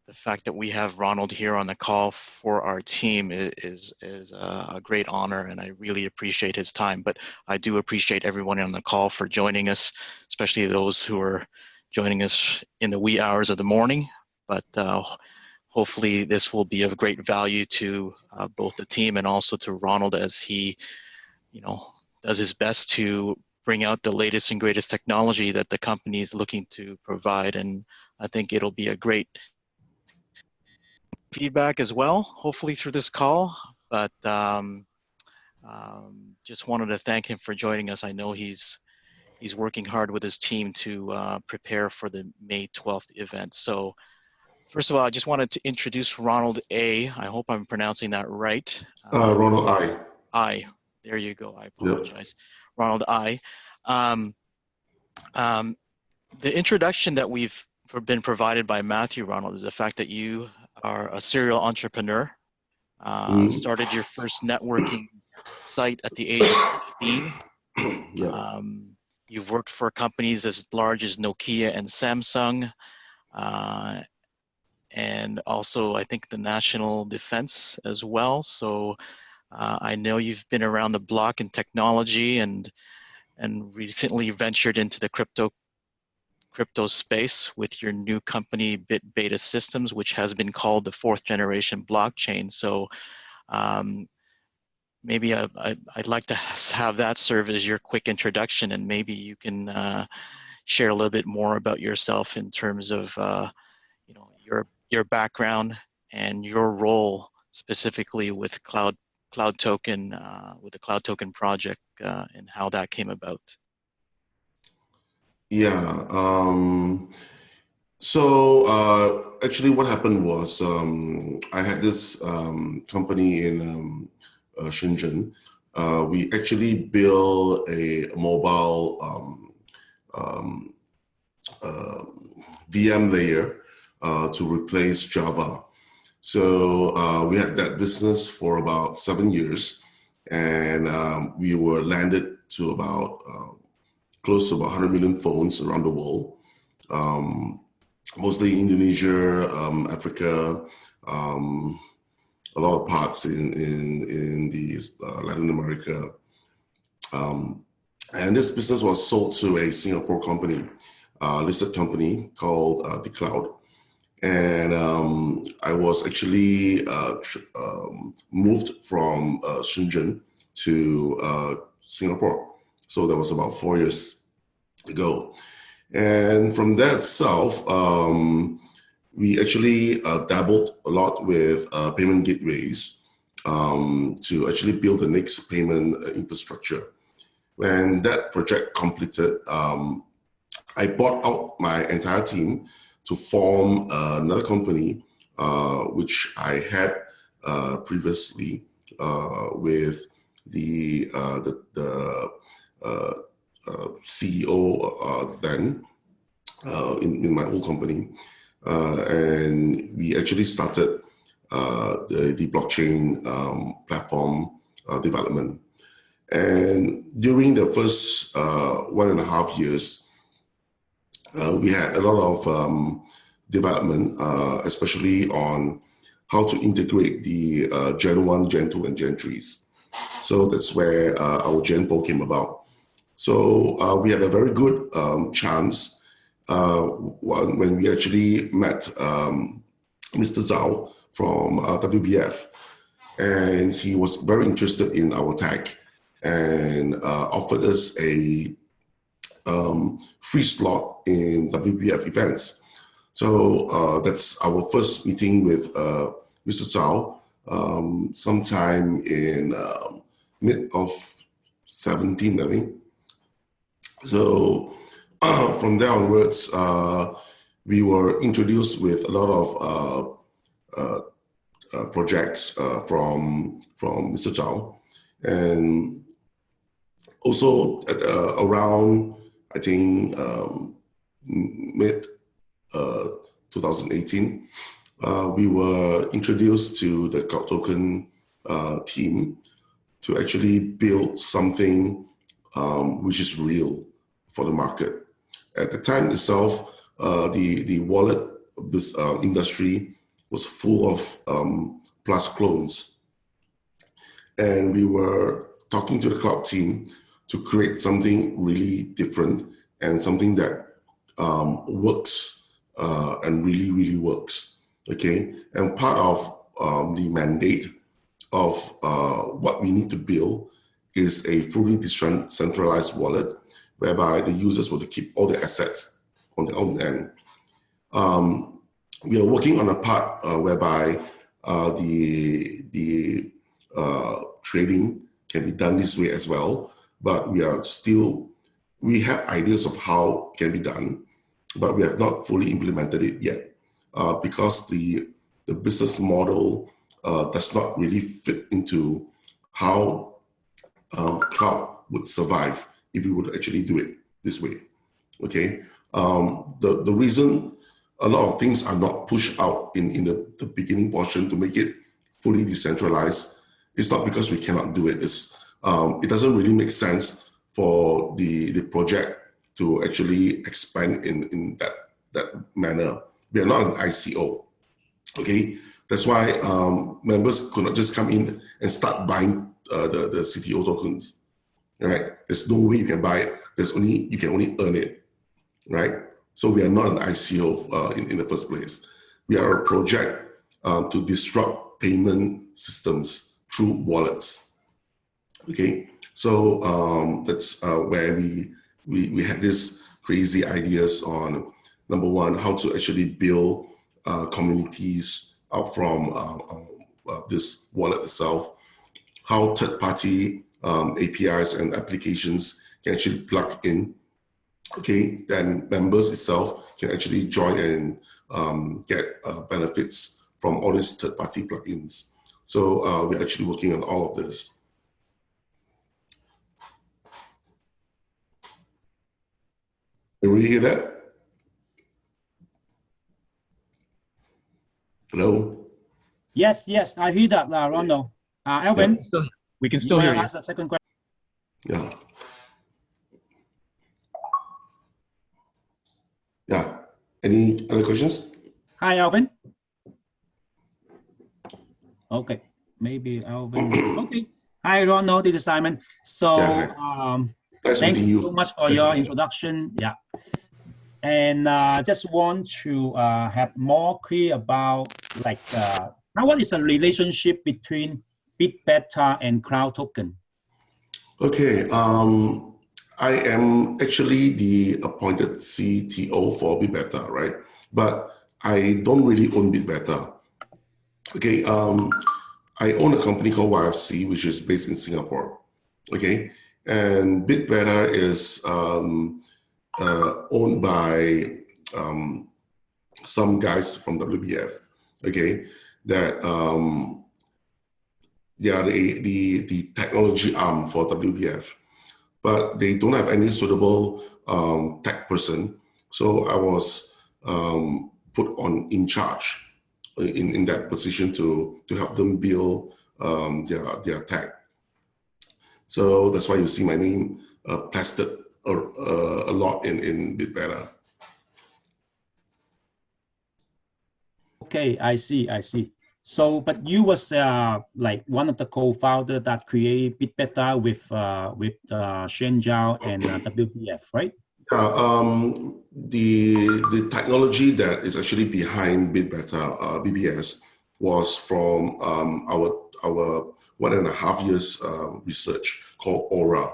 the fact that we have Ronald here on the call for our team is a great honor, and I really appreciate his time. But I do appreciate everyone on the call for joining us, especially those who are joining us in the wee hours of the morning. But hopefully this will be of great value to both the team and also to Ronald as he, does his best to bring out the latest and greatest technology that the company is looking to provide. And I think it'll be a great feedback as well, hopefully through this call. But just wanted to thank him for joining us. I know he's working hard with his team to prepare for the May 12th event. So first of all, I just wanted to introduce Ronald Aai. I hope I'm pronouncing that right. Ronald Aai. Aai. There you go. I apologize. Yep. Ronald Aai. The introduction that we've been provided by Matthew, Ronald, is the fact that you are a serial entrepreneur. Started your first networking site at the age of 15. Yep. You've worked for companies as large as Nokia and Samsung, and also I think the National Defense as well. So I know you've been around the block in technology and recently ventured into the crypto space with your new company BitBeta Systems, which has been called the 4th generation blockchain. So maybe I'd like to have that serve as your quick introduction, and maybe you can share a little bit more about yourself in terms of your background and your role specifically with CloudToken, with the CloudToken project, and how that came about. Yeah. So actually, what happened was I had this company in Shenzhen. We actually built a mobile VM layer to replace Java. So we had that business for about 7 years, and we were landed to about close to about 100 million phones around the world, mostly Indonesia, Africa, a lot of parts in the Latin America. And this business was sold to a Singapore company, listed company called The Cloud. And I was actually moved from Shenzhen to Singapore. So that was about 4 years ago. And from that itself, we actually dabbled a lot with payment gateways to actually build the next payment infrastructure. When that project completed, I bought out my entire team to form another company, which I had previously with the CEO then in my old company, and we actually started the blockchain platform development. And during the first 1.5 years, we had a lot of development, especially on how to integrate the Gen 1, Gen 2, and Gen 3s. So that's where our Gen 4 came about. So we had a very good chance when we actually met Mr. Zhao from WBF, and he was very interested in our tech and offered us a free slot in WBF events. So that's our first meeting with Mr. Zhao sometime in mid of 17, I think. So from there onwards, we were introduced with a lot of projects from Mr. Zhao, and also at, around, I think, mid 2018, we were introduced to the CloudToken team to actually build something which is real for the market. At the time itself, the wallet this industry was full of plus clones. And we were talking to the cloud team to create something really different and something that works and really, really works. Okay. And part of the mandate of what we need to build is a fully decentralized wallet whereby the users will keep all the assets on their own end. We are working on a part whereby the trading can be done this way as well, but we have ideas of how it can be done, but we have not fully implemented it yet because the business model does not really fit into how cloud would survive if we would actually do it this way. Okay, the reason a lot of things are not pushed out in the beginning portion to make it fully decentralized is not because we cannot do it. It doesn't really make sense for the project to actually expand in that manner. We are not an ICO. Okay, that's why members could not just come in and start buying the CTO tokens. Right? There's no way you can buy it. You can only earn it. Right? So we are not an ICO in the first place. We are a project to disrupt payment systems through wallets. Okay, so that's where we had this crazy ideas on, number one, how to actually build communities out from this wallet itself, how third-party APIs and applications can actually plug in. Okay, then members itself can actually join and get benefits from all these third-party plugins. So we're actually working on all of this. You really hear that? Hello? Yes, I hear that, Ronald. Alvin, yeah, we can still hear you. Ask the second question. Yeah. Yeah. Any other questions? Hi, Alvin. Okay, maybe Alvin. Okay. Hi, Ronald. This is Simon. So, nice thank meeting you so much for your introduction. Yeah. And just want to have more clear about now what is the relationship between BitBeta and CloudToken? Okay. I am actually the appointed CTO for BitBeta, right? But I don't really own BitBeta. Okay. I own a company called YFC, which is based in Singapore. Okay. And BitBeta is owned by some guys from WBF. Okay. That they are the technology arm for WBF, but they don't have any suitable tech person. So I was put in charge in that position to help them build their tech. So that's why you see my name plastered a lot in BitBeta. Okay, I see. So, but you was like one of the co-founder that create BitBeta with Shen Zhao and WBF, right? The technology that is actually behind BitBeta, BBS, was from our 1.5 years research called Aura.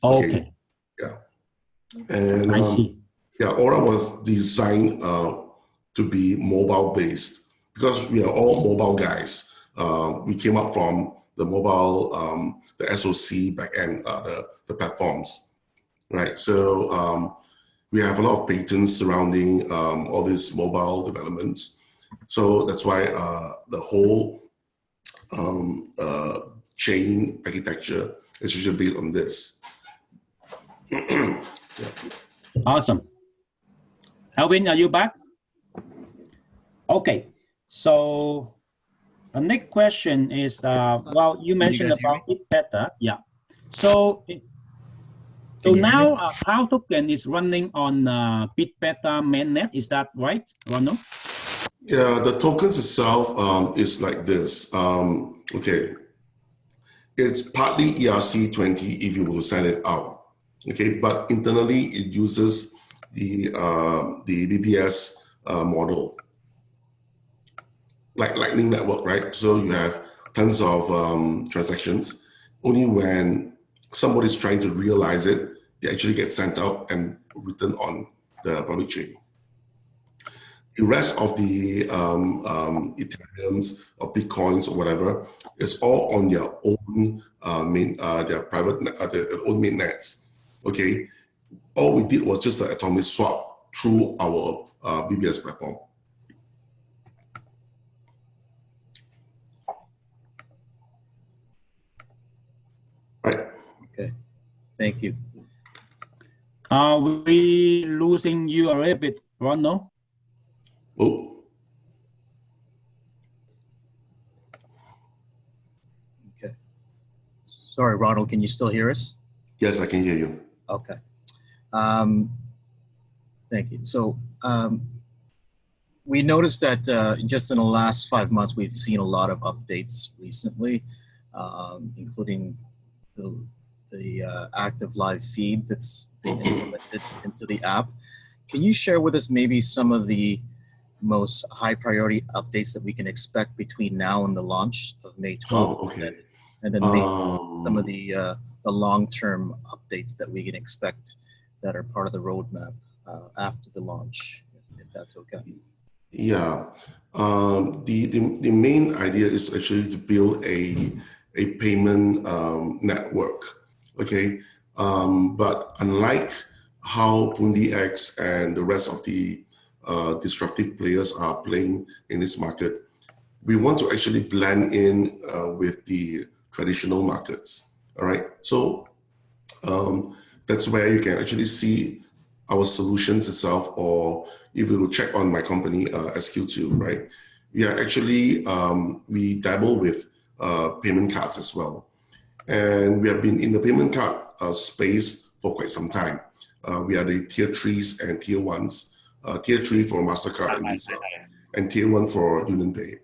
Okay. Yeah. And I see. Yeah, Aura was designed to be mobile based because we are all mobile guys. We came up from the mobile, the SoC backend, the platforms, right? So we have a lot of patents surrounding all these mobile developments. So that's why the whole chain architecture is usually based on this. Yeah. Awesome. Alvin, are you back? Okay. So the next question is, well, you mentioned about BitBeta. Yeah. So now CloudToken is running on BitBeta mainnet. Is that right, Ronald? Yeah, the tokens itself is like this. Okay, it's partly ERC20 if you were to send it out. Okay, but internally it uses the BBS model, like Lightning Network, right? So you have tons of transactions. Only when somebody's trying to realize it, it actually gets sent out and written on the public chain. The rest of the Ethereums or Bitcoins or whatever is all on their own their private their own mainnets. Okay, all we did was just an atomic swap through our BBS platform. Right. Okay, thank you. Are we losing you a little bit, Ronald? Oh. Okay. Sorry, Ronald, can you still hear us? Yes, I can hear you. Okay. Thank you. So we noticed that just in the last 5 months, we've seen a lot of updates recently, including the active live feed that's been implemented into the app. Can you share with us maybe some of the most high priority updates that we can expect between now and the launch of May 12th? Oh, okay. And then maybe some of the long-term updates that we can expect that are part of the roadmap after the launch, if that's okay. Yeah, the main idea is actually to build a payment network. Okay, but unlike how PundiX and the rest of the disruptive players are playing in this market, we want to actually blend in with the traditional markets. All right, so that's where you can actually see our solutions itself, or if you will check on my company, SQ2, right? We are actually, we dabble with payment cards as well. And we have been in the payment card space for quite some time. We are the tier 3s and tier 1s. Tier 3 for MasterCard and Visa, and tier 1 for UnionPay.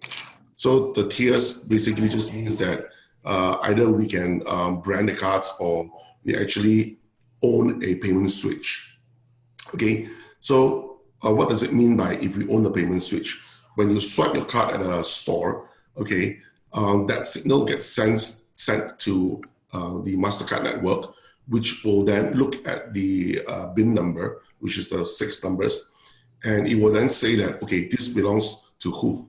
So the tiers basically just means that either we can brand the cards or we actually own a payment switch. Okay, so what does it mean by if we own the payment switch? When you swipe your card at a store, okay, that signal gets sent to the MasterCard network, which will then look at the BIN number, which is the 6 numbers, and it will then say that, okay, this belongs to who?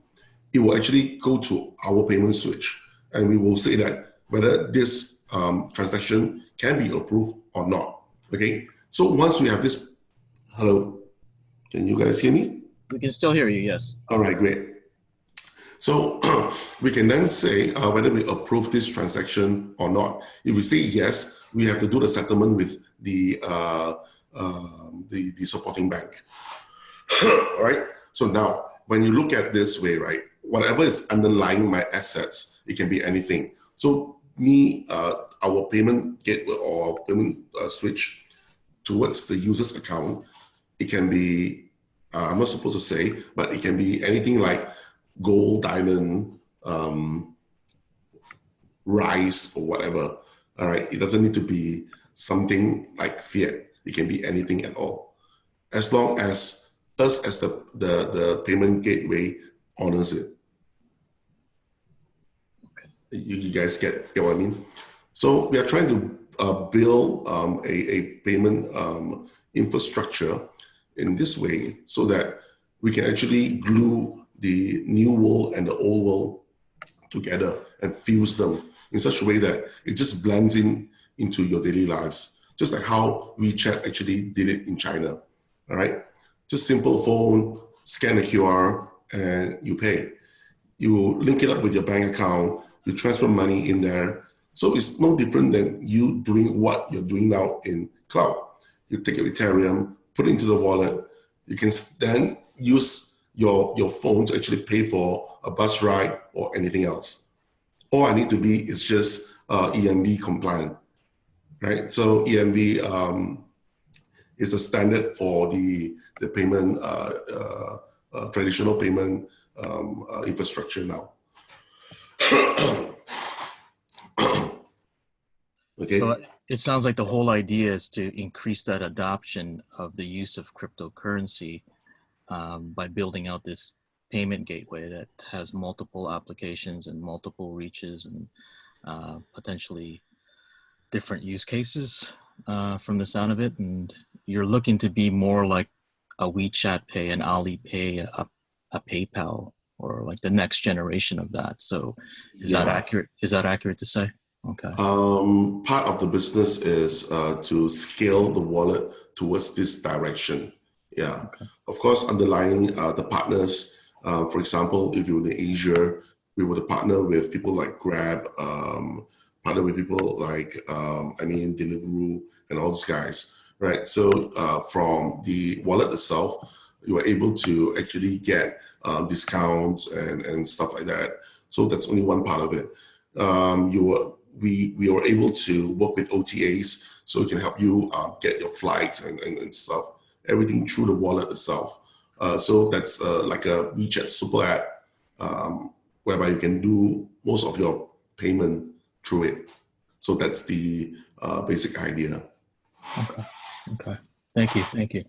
It will actually go to our payment switch, and we will say that whether this transaction can be approved or not, okay? So once we have this. Hello, can you guys hear me? We can still hear you, yes. All right, great. So we can then say whether we approve this transaction or not. If we say yes, we have to do the settlement with the supporting bank. All right. So now, when you look at this way, right, whatever is underlying my assets, it can be anything. So our payment gateway or payment switch towards the user's account, it can be, I'm not supposed to say, but it can be anything like gold, diamond, rice, or whatever. All right, it doesn't need to be something like fiat. It can be anything at all, as long as us as the payment gateway honors it. Okay. You guys get what I mean? So we are trying to build a payment infrastructure in this way so that we can actually glue the new world and the old world together and fuse them in such a way that it just blends into your daily lives, just like how WeChat actually did it in China. All right, just simple phone, scan the QR, and you pay. You link it up with your bank account, you transfer money in there. So it's no different than you doing what you're doing now in cloud. You take your Ethereum, put it into the wallet. You can then use your phone to actually pay for a bus ride or anything else. All I need to be is just EMV compliant, right? So EMV is a standard for the payment traditional payment infrastructure now. Okay. So it sounds like the whole idea is to increase that adoption of the use of cryptocurrency by building out this payment gateway that has multiple applications and multiple reaches and potentially different use cases from the sound of it. And you're looking to be more like a WeChat Pay, an Alipay, a PayPal, or like the next generation of that. So is that accurate? Is that accurate to say? Okay. Part of the business is to scale the wallet towards this direction. Yeah. Okay. Of course, underlying the partners, for example, if you're in Asia, we would partner with people like Grab, partner with people like, Deliveroo and all those guys, right? So from the wallet itself, you are able to actually get discounts and stuff like that. So that's only one part of it. We are able to work with OTAs, so it can help you get your flights and stuff, everything through the wallet itself. So that's like a WeChat super app, whereby you can do most of your payment through it. So that's the basic idea. Okay. Thank you.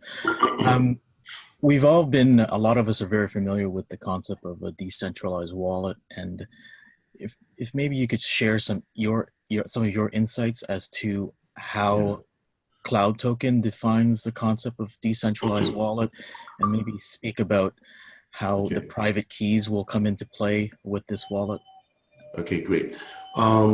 We've all been, a lot of us are very familiar with the concept of a decentralized wallet, and if maybe you could share some of your insights as to how CloudToken defines the concept of decentralized wallet, and maybe speak about how the private keys will come into play with this wallet. Okay, great.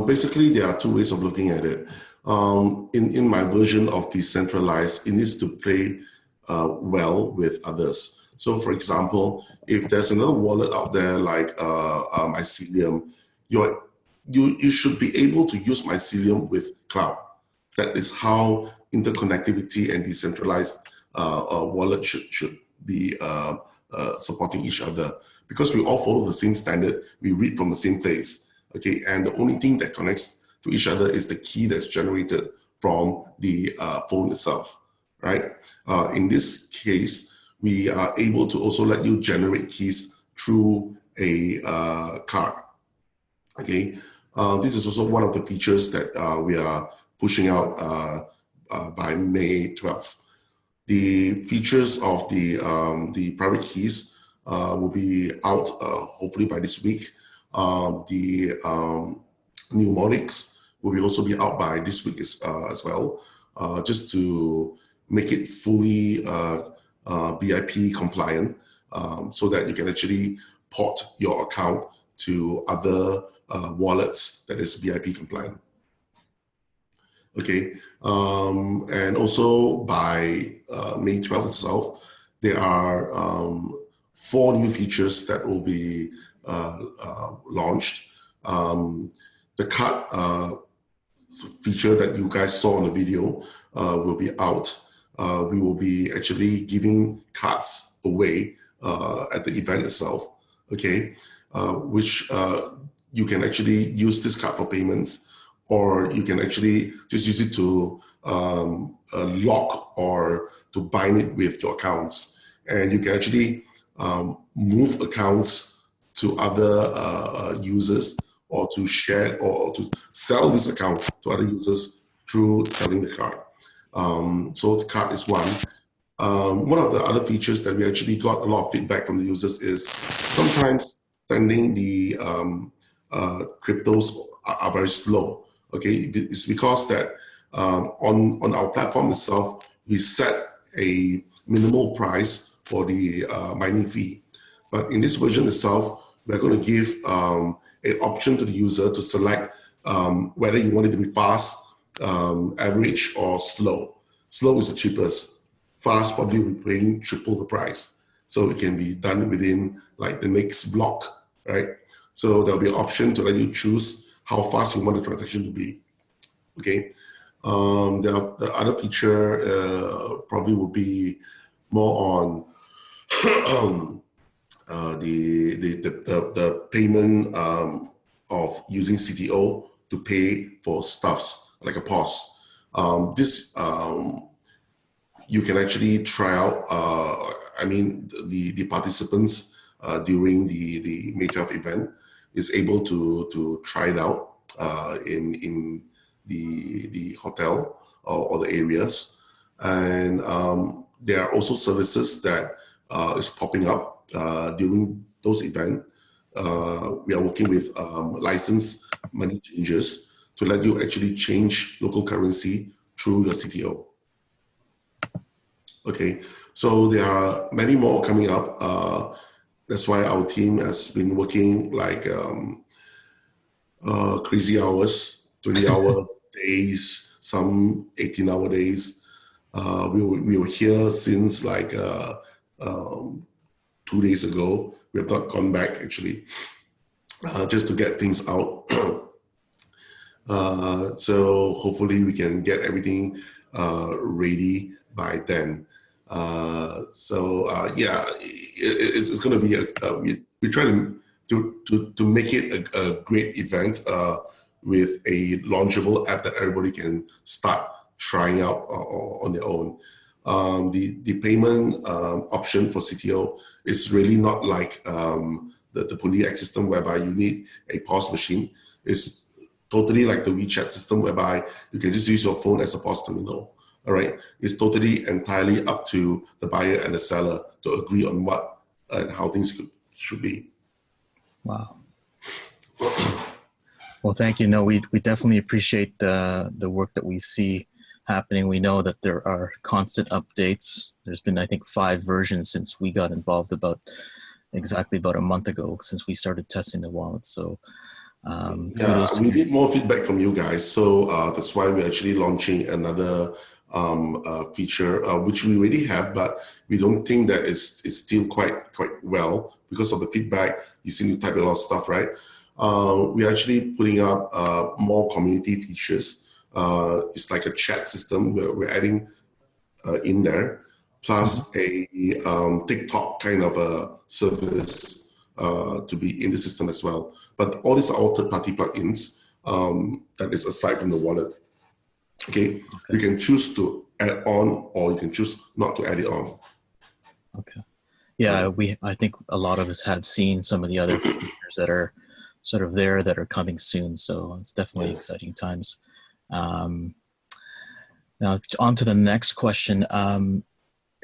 Basically, there are two ways of looking at it. In my version of decentralized, it needs to play well with others. So, for example, if there's another wallet out there like Mycelium, you should be able to use Mycelium with cloud. That is how interconnectivity and decentralized wallet should be supporting each other, because we all follow the same standard. We read from the same place. Okay, and the only thing that connects to each other is the key that's generated from the phone itself, right? In this case, we are able to also let you generate keys through a card. Okay, this is also one of the features that we are pushing out by May 12th. The features of the private keys will be out hopefully by this week. The mnemonics will also be out by this week as well, just to make it fully BIP compliant, so that you can actually port your account to other wallets that is BIP compliant. Okay, and also by May 12th itself, there are 4 new features that will be launched. The card feature that you guys saw in the video will be out. We will be actually giving cards away at the event itself, okay, which you can actually use this card for payments, or you can actually just use it to lock or to bind it with your accounts. And you can actually move accounts to other users, or to share or to sell this account to other users through selling the card. So the card is one. One of the other features that we actually got a lot of feedback from the users is sometimes sending the cryptos are very slow. Okay, it's because that on our platform itself, we set a minimal price for the mining fee. But in this version itself, we're going to give an option to the user to select whether you want it to be fast, average, or slow. Slow is the cheapest. Fast probably will be paying triple the price. So it can be done within like the next block, right? So there'll be an option to let you choose how fast you want the transaction to be. Okay. The other feature probably will be more on the payment of using CTO to pay for stuffs like a POS. This you can actually try out I mean, the participants during the May 12th event is able to try it out in the hotel or the areas. And there are also services that is popping up during those events. We are working with licensed money changers to let you actually change local currency through your CTO. Okay, so there are many more coming up. That's why our team has been working like crazy hours, 20-hour days, some 18-hour days. We were here since like 2 days ago. We have not gone back actually, just to get things out. So hopefully we can get everything ready by then. Yeah, it's going to be we're trying to make it a great event with a launchable app that everybody can start trying out on their own. The payment option for CTO is really not like the PundiX system whereby you need a POS machine. It's totally like the WeChat system whereby you can just use your phone as a POS terminal. All right, it's totally entirely up to the buyer and the seller to agree on what and how things should be. Wow. Well, thank you. No, we definitely appreciate the work that we see happening. We know that there are constant updates. There's been, I think, 5 versions since we got involved exactly about a month ago, since we started testing the wallet. So yeah, we need more feedback from you guys. So that's why we're actually launching another feature, which we already have, but we don't think that it's still quite well because of the feedback. You seem to type a lot of stuff, right? We're actually putting up more community features. It's like a chat system where we're adding in there, plus a TikTok kind of a service to be in the system as well. But all these are all third-party plugins that is aside from the wallet. Okay, you can choose to add on, or you can choose not to add it on. Okay. Yeah, I think a lot of us have seen some of the other features that are sort of there that are coming soon. So it's definitely exciting times. Now on to the next question.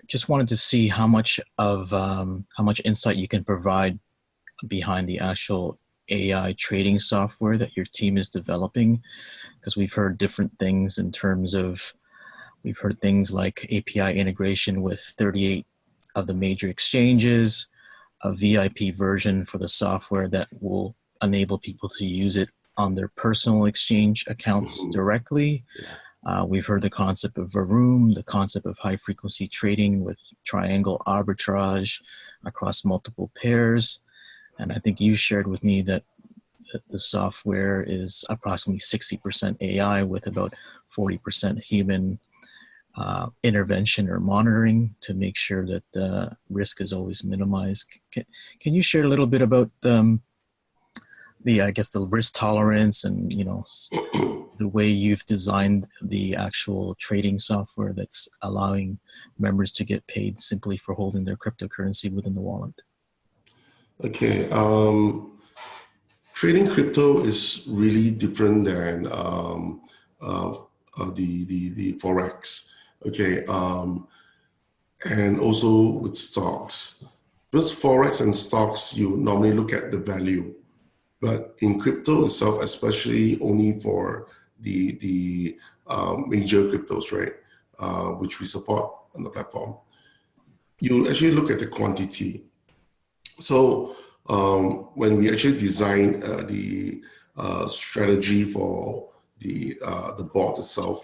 Just wanted to see how much insight you can provide behind the actual AI trading software that your team is developing, because we've heard different things in terms of, we've heard things like API integration with 38 of the major exchanges, a VIP version for the software that will enable people to use it on their personal exchange accounts directly. We've heard the concept of Varoom, the concept of high frequency trading with triangle arbitrage across multiple pairs. And I think you shared with me that the software is approximately 60% AI with about 40% human intervention or monitoring to make sure that the risk is always minimized. Can you share a little bit about the risk tolerance and, you know, the way you've designed the actual trading software that's allowing members to get paid simply for holding their cryptocurrency within the wallet? Okay, trading crypto is really different than the forex. Okay, and also with stocks, because forex and stocks you normally look at the value, but in crypto itself, especially only for the major cryptos, right, which we support on the platform, you actually look at the quantity. So when we actually design the strategy for the bot itself,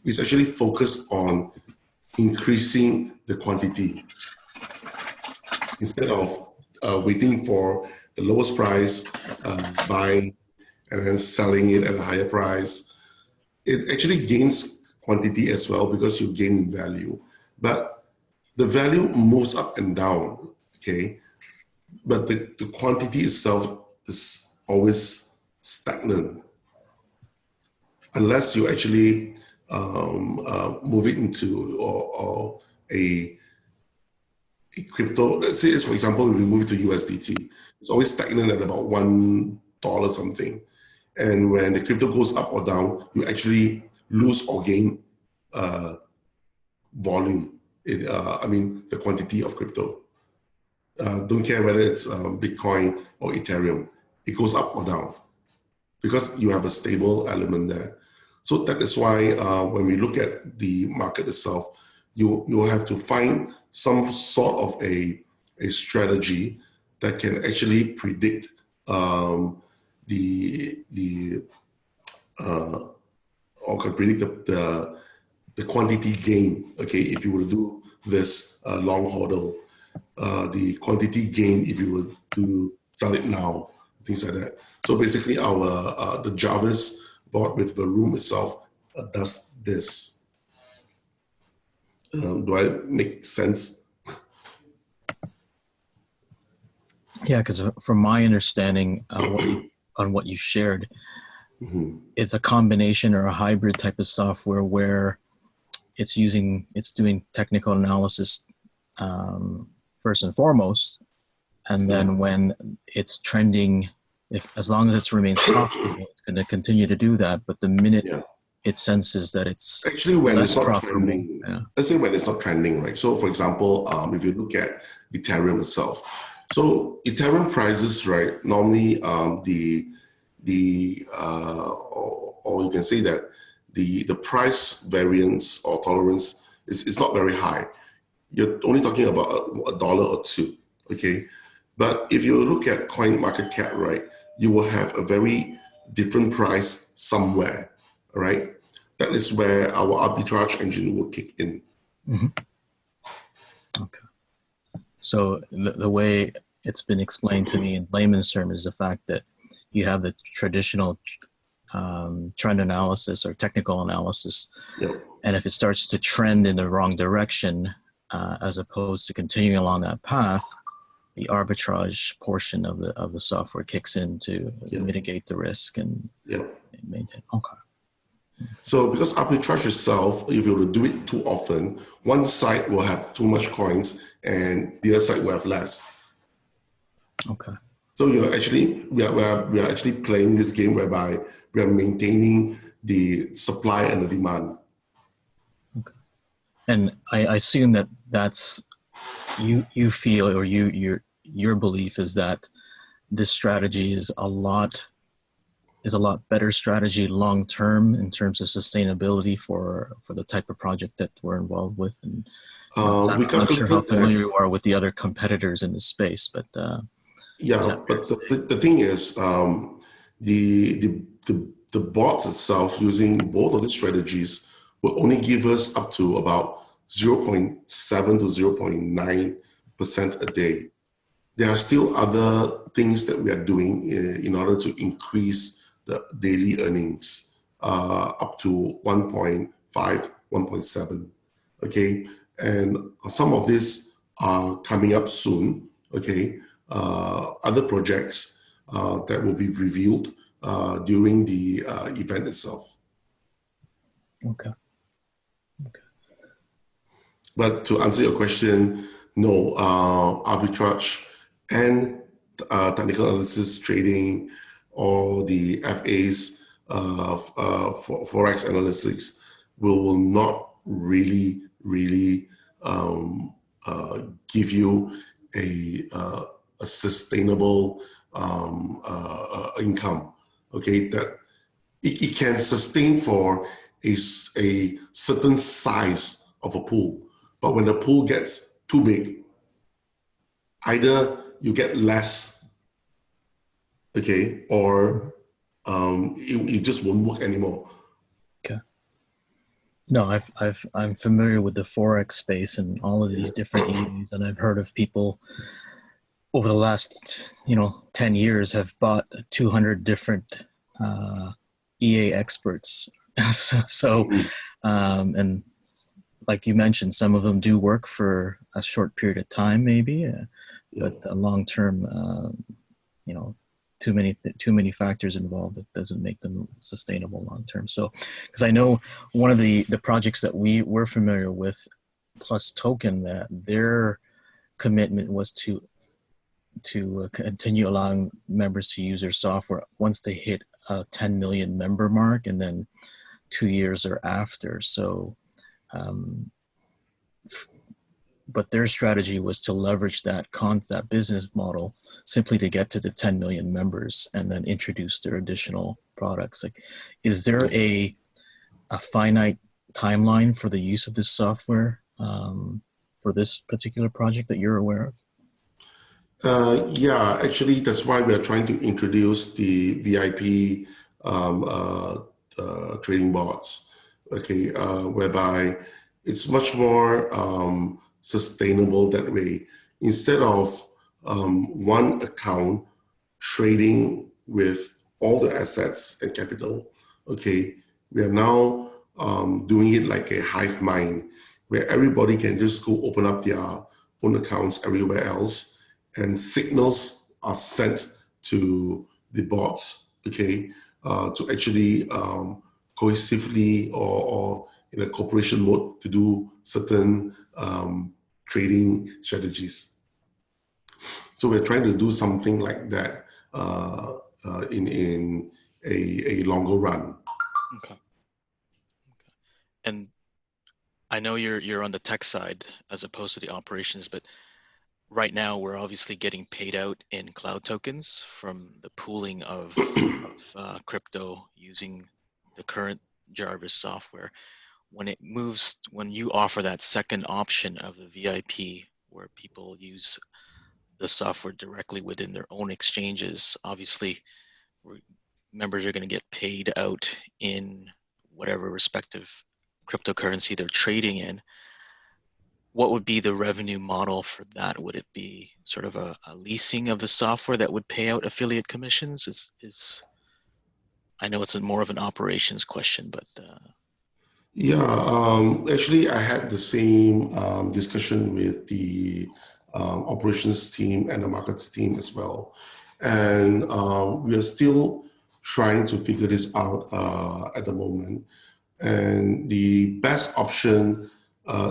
it's actually focused on increasing the quantity instead of waiting for the lowest price, buying and then selling it at a higher price. It actually gains quantity as well because you gain value, but the value moves up and down. Okay. But the quantity itself is always stagnant unless you actually move it into a crypto, let's say, for example, we move to USDT, it's always stagnant at about $1 something. And when the crypto goes up or down, you actually lose or gain volume, the quantity of crypto. Don't care whether it's Bitcoin or Ethereum, it goes up or down because you have a stable element there. So that is why when we look at the market itself, you have to find some sort of a strategy that can actually predict or can predict the quantity gain. Okay, if you were to do this long hodl, the quantity gain if you were to sell it now, things like that. So basically, the Jarvis board with the room itself does this. Do I make sense? Yeah, because from my understanding on what you shared, it's a combination or a hybrid type of software where it's doing technical analysis first and foremost, and then when it's trending, as long as it remains profitable, it's going to continue to do that. But the minute it senses that it's actually when less it's not profitable, trending, let's say when it's not trending, right? So for example, if you look at Ethereum itself, so Ethereum prices, right? Normally, or you can say that the price variance or tolerance is not very high. You're only talking about $1 or $2, okay? But if you look at coin market cap, right, you will have a very different price somewhere, right? That is where our arbitrage engine will kick in. Okay. So the way it's been explained to me in layman's terms is the fact that you have the traditional trend analysis or technical analysis, and if it starts to trend in the wrong direction, as opposed to continuing along that path, the arbitrage portion of the software kicks in to mitigate the risk and maintain. Okay. So because arbitrage itself, if you were to do it too often, one side will have too much coins and the other side will have less. Okay. So we are actually playing this game whereby we are maintaining the supply and the demand. Okay. And I assume that that's you feel, or your belief is that this strategy is a lot better strategy long term in terms of sustainability for the type of project that we're involved with. And I'm not sure how familiar you are with the other competitors in this space, but but the thing is, the bots itself using both of the strategies will only give us up to about 0.7 to 0.9% a day. There are still other things that we are doing in order to increase the daily earnings up to 1.5, 1.7. Okay, and some of these are coming up soon. Okay, other projects that will be revealed during the event itself. Okay. But to answer your question, no, arbitrage and technical analysis trading or the FAs, Forex analytics will not really give you a sustainable income. Okay, that it can sustain for a certain size of a pool, but when the pool gets too big, either you get less, okay, or it just won't work anymore. Okay. No, I'm familiar with the Forex space and all of these different EAs, and I've heard of people over the last 10 years have bought 200 different EA experts. And like you mentioned, some of them do work for a short period of time, maybe, but long term, too many factors involved. It doesn't make them sustainable long term. So, because I know one of the projects that we're familiar with, Plus Token, that their commitment was to continue allowing members to use their software once they hit a 10 million member mark, and then 2 years thereafter. So, but their strategy was to leverage that business model simply to get to the 10 million members and then introduce their additional products. Like, is there a finite timeline for the use of this software for this particular project that you're aware of? Yeah, actually, that's why we are trying to introduce the VIP trading bots, okay, whereby it's much more sustainable that way. Instead of one account trading with all the assets and capital, okay, we are now doing it like a hive mind, where everybody can just go open up their own accounts everywhere else, and signals are sent to the bots, okay, to actually cohesively or in a cooperation mode to do certain trading strategies. So we're trying to do something like that in a longer run. Okay. And I know you're on the tech side as opposed to the operations, but right now we're obviously getting paid out in cloud tokens from the pooling of crypto using the current Jarvis software. When you offer that second option of the VIP, where people use the software directly within their own exchanges, obviously members are going to get paid out in whatever respective cryptocurrency they're trading in. What would be the revenue model for that? Would it be sort of a leasing of the software that would pay out affiliate commissions? I know it's more of an operations question, but yeah, actually, I had the same discussion with the operations team and the markets team as well, and we are still trying to figure this out at the moment. And the best option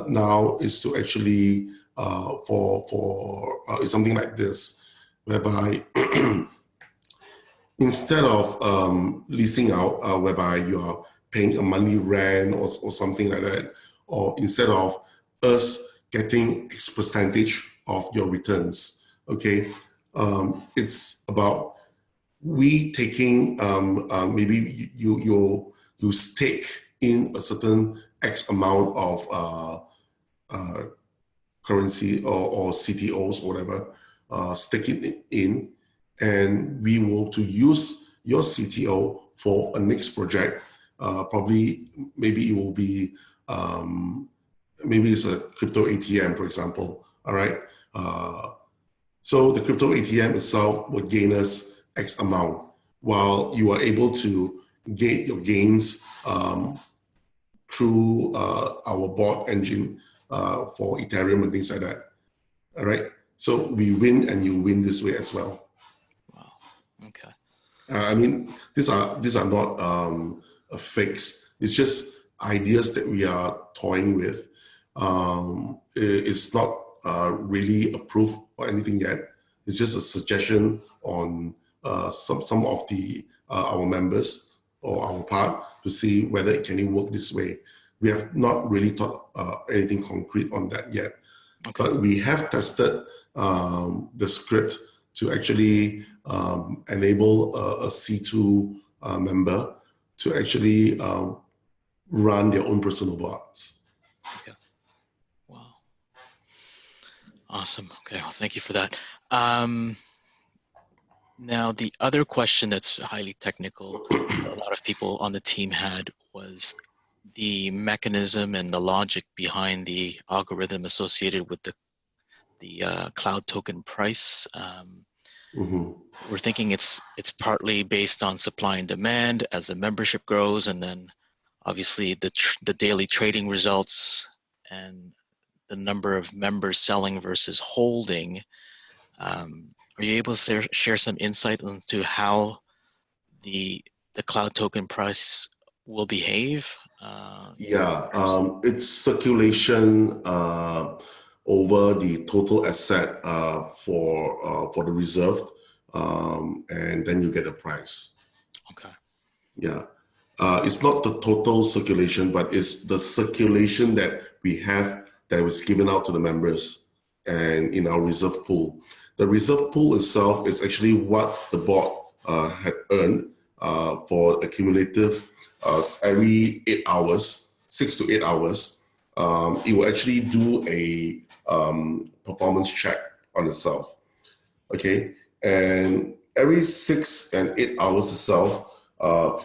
now is to actually is something like this, whereby instead of leasing out, whereby you are paying a monthly rent or something like that, or instead of us getting X percentage of your returns, okay, it's about we taking maybe you stake in a certain X amount of currency or CTOs or whatever, stake it in, and we will to use your CTO for a next project. Probably maybe it will be maybe it's a crypto ATM, for example. All right. So the crypto ATM itself would gain us X amount, while you are able to get your gains through our bot engine for Ethereum and things like that. All right. So we win and you win this way as well. wow. Okay. I mean, these are not a fix. It's just ideas that we are toying with. It's not really approved or anything yet. It's just a suggestion on some of the our members or our part to see whether it can work this way. We have not really thought anything concrete on that yet, okay. But we have tested the script to actually enable a C2 member to actually run their own personal bots. Okay. Wow. Awesome. Okay. Well, thank you for that. Now, the other question that's highly technical, a lot of people on the team had, was the mechanism and the logic behind the algorithm associated with the cloud token price. We're thinking it's partly based on supply and demand as the membership grows, and then obviously the daily trading results and the number of members selling versus holding. Are you able to share some insight into how the cloud token price will behave? Yeah, it's circulation over the total asset for the reserved, and then you get a price. Okay. Yeah. It's not the total circulation, but it's the circulation that we have that was given out to the members and in our reserve pool. The reserve pool itself is actually what the board had earned for accumulative every 8 hours, 6 to 8 hours. It will actually do a performance check on itself. Okay, and every 6 and 8 hours itself,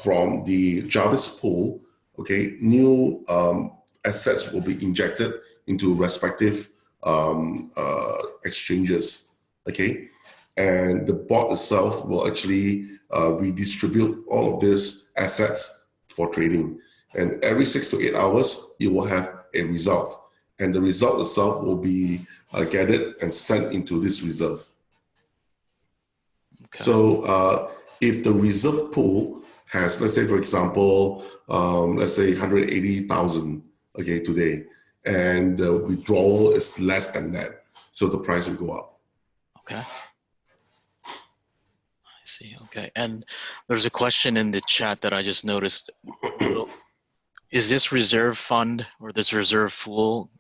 from the Jarvis pool, okay, new assets will be injected into respective exchanges, okay, and the bot itself will actually redistribute all of these assets for trading, and every 6 to 8 hours you will have a result, and the result itself will be gathered and sent into this reserve. Okay. So if the reserve pool has, let's say, for example, let's say 180,000, okay, today, and the withdrawal is less than that, so the price will go up. Okay. I see. Okay. And there's a question in the chat that I just noticed. Is this reserve fund or this reserve pool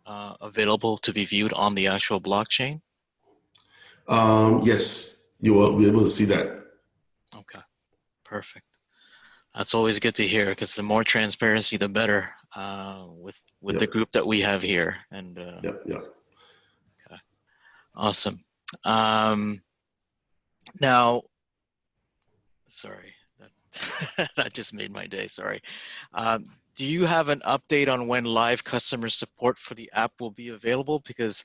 available to be viewed on the actual blockchain? Yes, you will be able to see that. Okay. Perfect. That's always good to hear, because the more transparency, the better with the group that we have here. And Yep. okay, awesome. Now, sorry, that just made my day. Sorry. Do you have an update on when live customer support for the app will be available? Because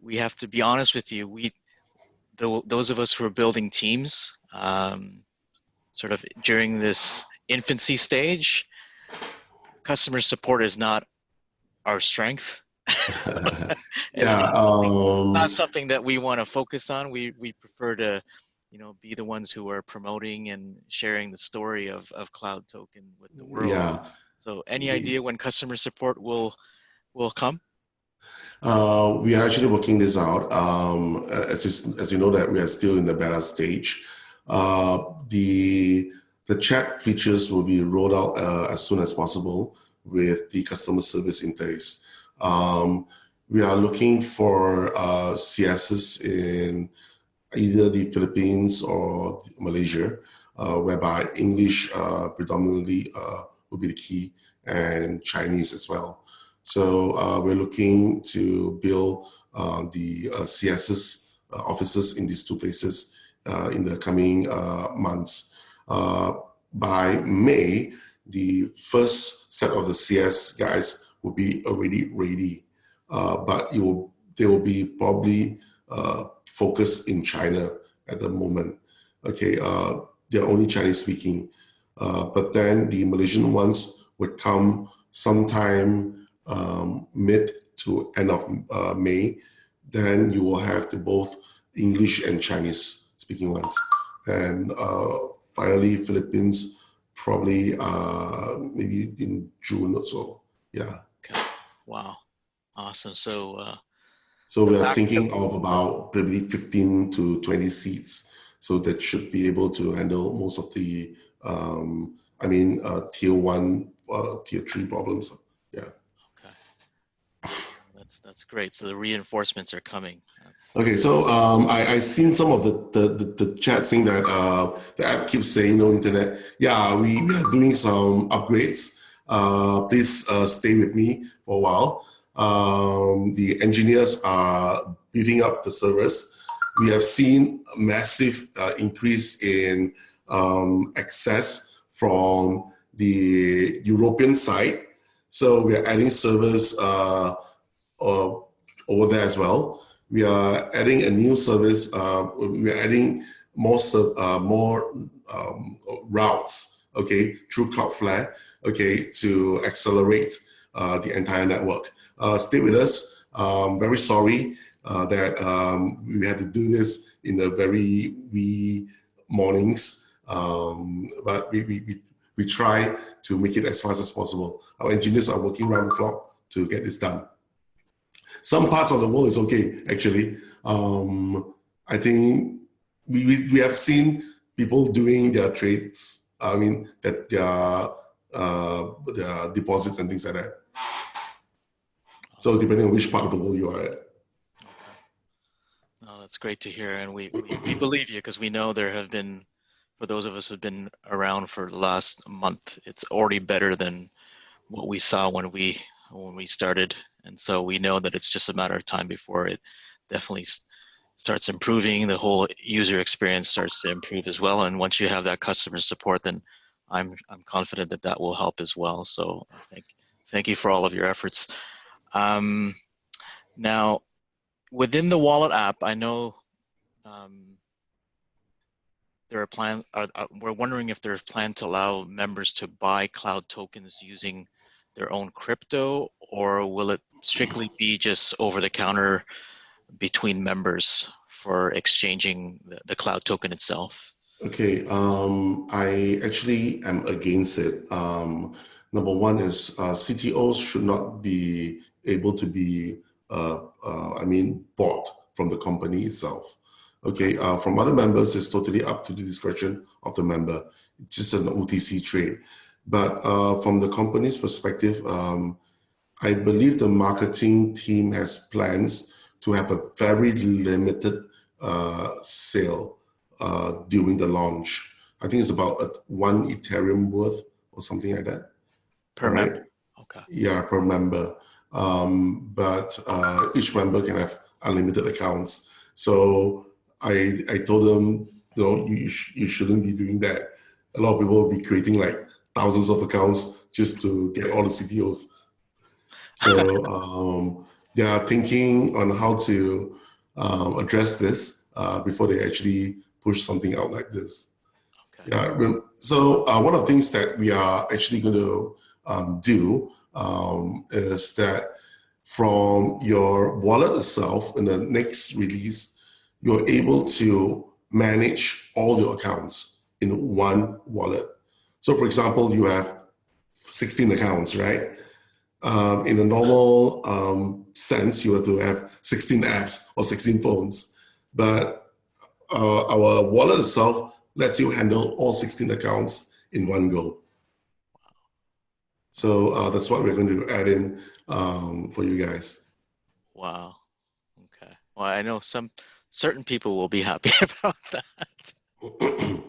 we have to be honest with you, those of us who are building teams, sort of during this infancy stage, customer support is not our strength. It's not something that we want to focus on. We prefer to, be the ones who are promoting and sharing the story of CloudToken with the world. Yeah. So any idea when customer support will come? We are actually working this out. As you know that we are still in the beta stage. The chat features will be rolled out as soon as possible with the customer service interface. We are looking for CSs in either the Philippines or Malaysia, whereby English predominantly will be the key, and Chinese as well. So we're looking to build the CSS offices in these two places in the coming months. By May, the first set of the CS guys will be already ready, but they will be probably focused in China at the moment. Okay, they're only Chinese speaking, but then the Malaysian ones would come sometime mid to end of May. Then you will have the both English and Chinese speaking ones, and finally Philippines probably maybe in June or so. Yeah. Okay. Wow. Awesome. So we are thinking of about maybe 15 to 20 seats. So that should be able to handle most of the, tier 1, tier 3 problems. Yeah. Okay. That's great. So the reinforcements are coming. Okay, so I seen some of the chat saying that the app keeps saying no internet. Yeah, we are doing some upgrades. Please stay with me for a while. The engineers are beefing up the servers. We have seen a massive increase in access from the European side. So we are adding servers over there as well. We are adding a new service. We are adding more routes, okay, through Cloudflare, okay, to accelerate the entire network. Stay with us. Very sorry that we had to do this in the very wee mornings, but we try to make it as fast as possible. Our engineers are working around the clock to get this done. Some parts of the world is okay, actually. I think we have seen people doing their trades, I mean, that their deposits and things like that. So depending on which part of the world you are at. Okay. No, that's great to hear. And we believe you, because we know there have been, for those of us who've been around for the last month, it's already better than what we saw when we started. And so we know that it's just a matter of time before it definitely starts improving. The whole user experience starts to improve as well. And once you have that customer support, then I'm confident that that will help as well. So thank you for all of your efforts. Now, within the wallet app, I know there are plans. We're wondering if there's plan to allow members to buy cloud tokens using their own crypto, or will it strictly be just over the counter between members for exchanging the cloud token itself? Okay, I actually am against it. Number one is CTOs should not be able to be, bought from the company itself. Okay, from other members, it's totally up to the discretion of the member. It's just an OTC trade. But from the company's perspective, I believe the marketing team has plans to have a very limited sale during the launch. I think it's about 1 Ethereum worth or something like that. Per member. Okay. Yeah, per member. But each member can have unlimited accounts. So I told them, you shouldn't be doing that. A lot of people will be creating like thousands of accounts just to get all the CTOs. So they are thinking on how to address this before they actually push something out like this. Okay. Yeah. So one of the things that we are actually going to do is that from your wallet itself, in the next release, you're able to manage all your accounts in one wallet. So for example, you have 16 accounts, right? In a normal sense, you have to have 16 apps or 16 phones. But our wallet itself lets you handle all 16 accounts in one go. So that's what we're going to add in for you guys. Wow. Okay. Well, I know certain people will be happy about that. Okay.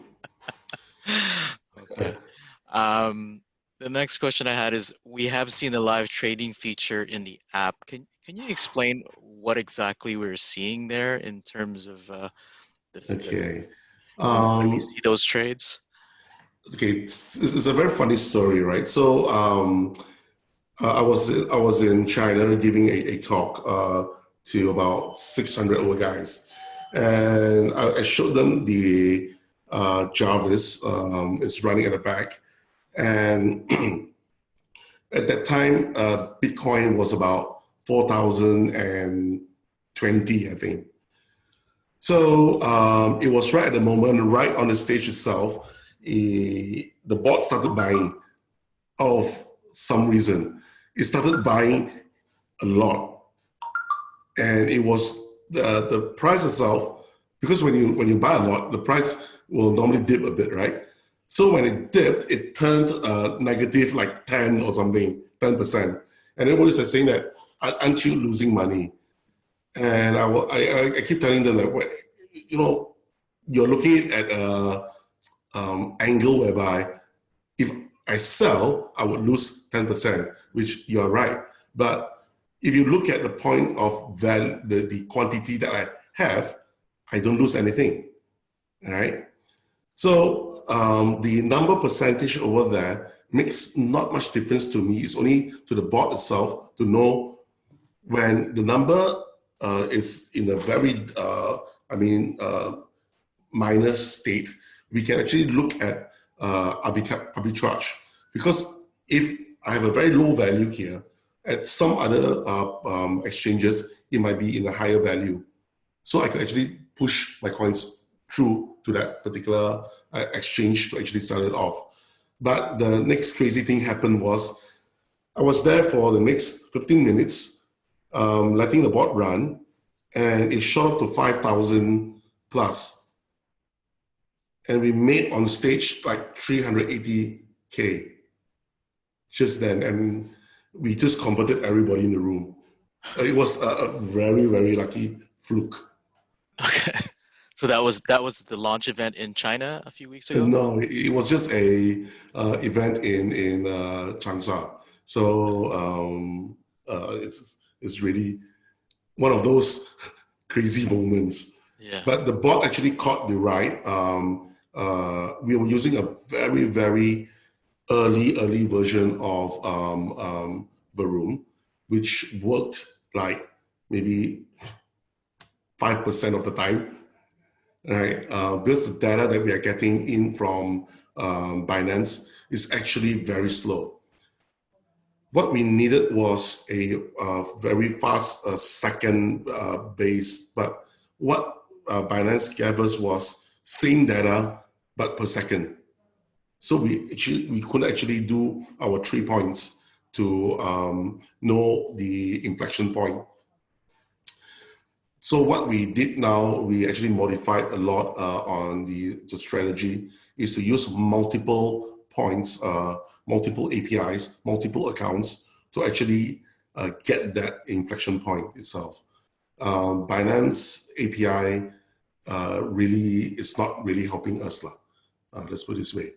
The next question I had is, we have seen the live trading feature in the app. Can you explain what exactly we're seeing there in terms of Okay. when we see those trades? Okay, it's a very funny story, right? So I was in China giving a talk to about 600 over guys, and I showed them the Jarvis is running at the back, and at that time Bitcoin was about 4,020, I think. So it was right at the moment, right on the stage itself, the bot started buying of some reason. It started buying a lot, and it was the price itself, because when you buy a lot, the price will normally dip a bit, right? So when it dipped, it turned negative like 10 or something, 10%. And everybody's saying that, aren't you losing money? And I keep telling them that, you're looking at an angle whereby if I sell, I would lose 10%, which you're right. But if you look at the point of value, the quantity that I have, I don't lose anything, all right? So the number percentage over there makes not much difference to me. It's only to the bot itself to know when the number is in a very, minor state. We can actually look at arbitrage, because if I have a very low value here, at some other exchanges, it might be in a higher value. So I can actually push my coins through to that particular exchange to actually sell it off. But the next crazy thing happened was, I was there for the next 15 minutes, letting the bot run, and it shot up to 5,000 plus. And we made on stage like 380K just then. And we just converted everybody in the room. It was a very, very lucky fluke. Okay. So that was the launch event in China a few weeks ago? No, it was just a event in Changsha. So it's really one of those crazy moments. Yeah. But the bot actually caught the ride. We were using a very, very early version of Varoom, which worked like maybe 5% of the time. Right, because the data that we are getting in from Binance is actually very slow. What we needed was a very fast second base, but what Binance gave us was same data but per second. So we could actually do our 3 points to know the inflection point. So what we did now, we actually modified a lot on the strategy, is to use multiple points, multiple APIs, multiple accounts to actually get that inflection point itself. Binance API really is not really helping us. Let's put it this way.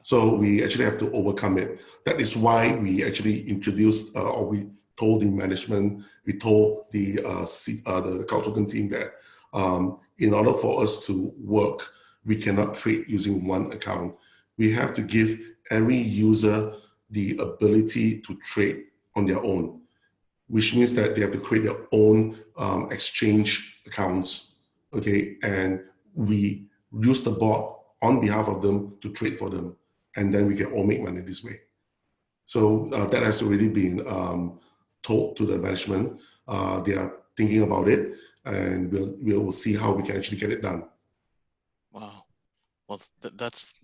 So we actually have to overcome it. That is why we actually introduced, or we told the management, we told the CloudToken team that in order for us to work, we cannot trade using one account. We have to give every user the ability to trade on their own, which means that they have to create their own exchange accounts, okay? And we use the bot on behalf of them to trade for them. And then we can all make money this way. So that has already been told to the management. They are thinking about it, and we'll see how we can actually get it done. Wow. Well, that's,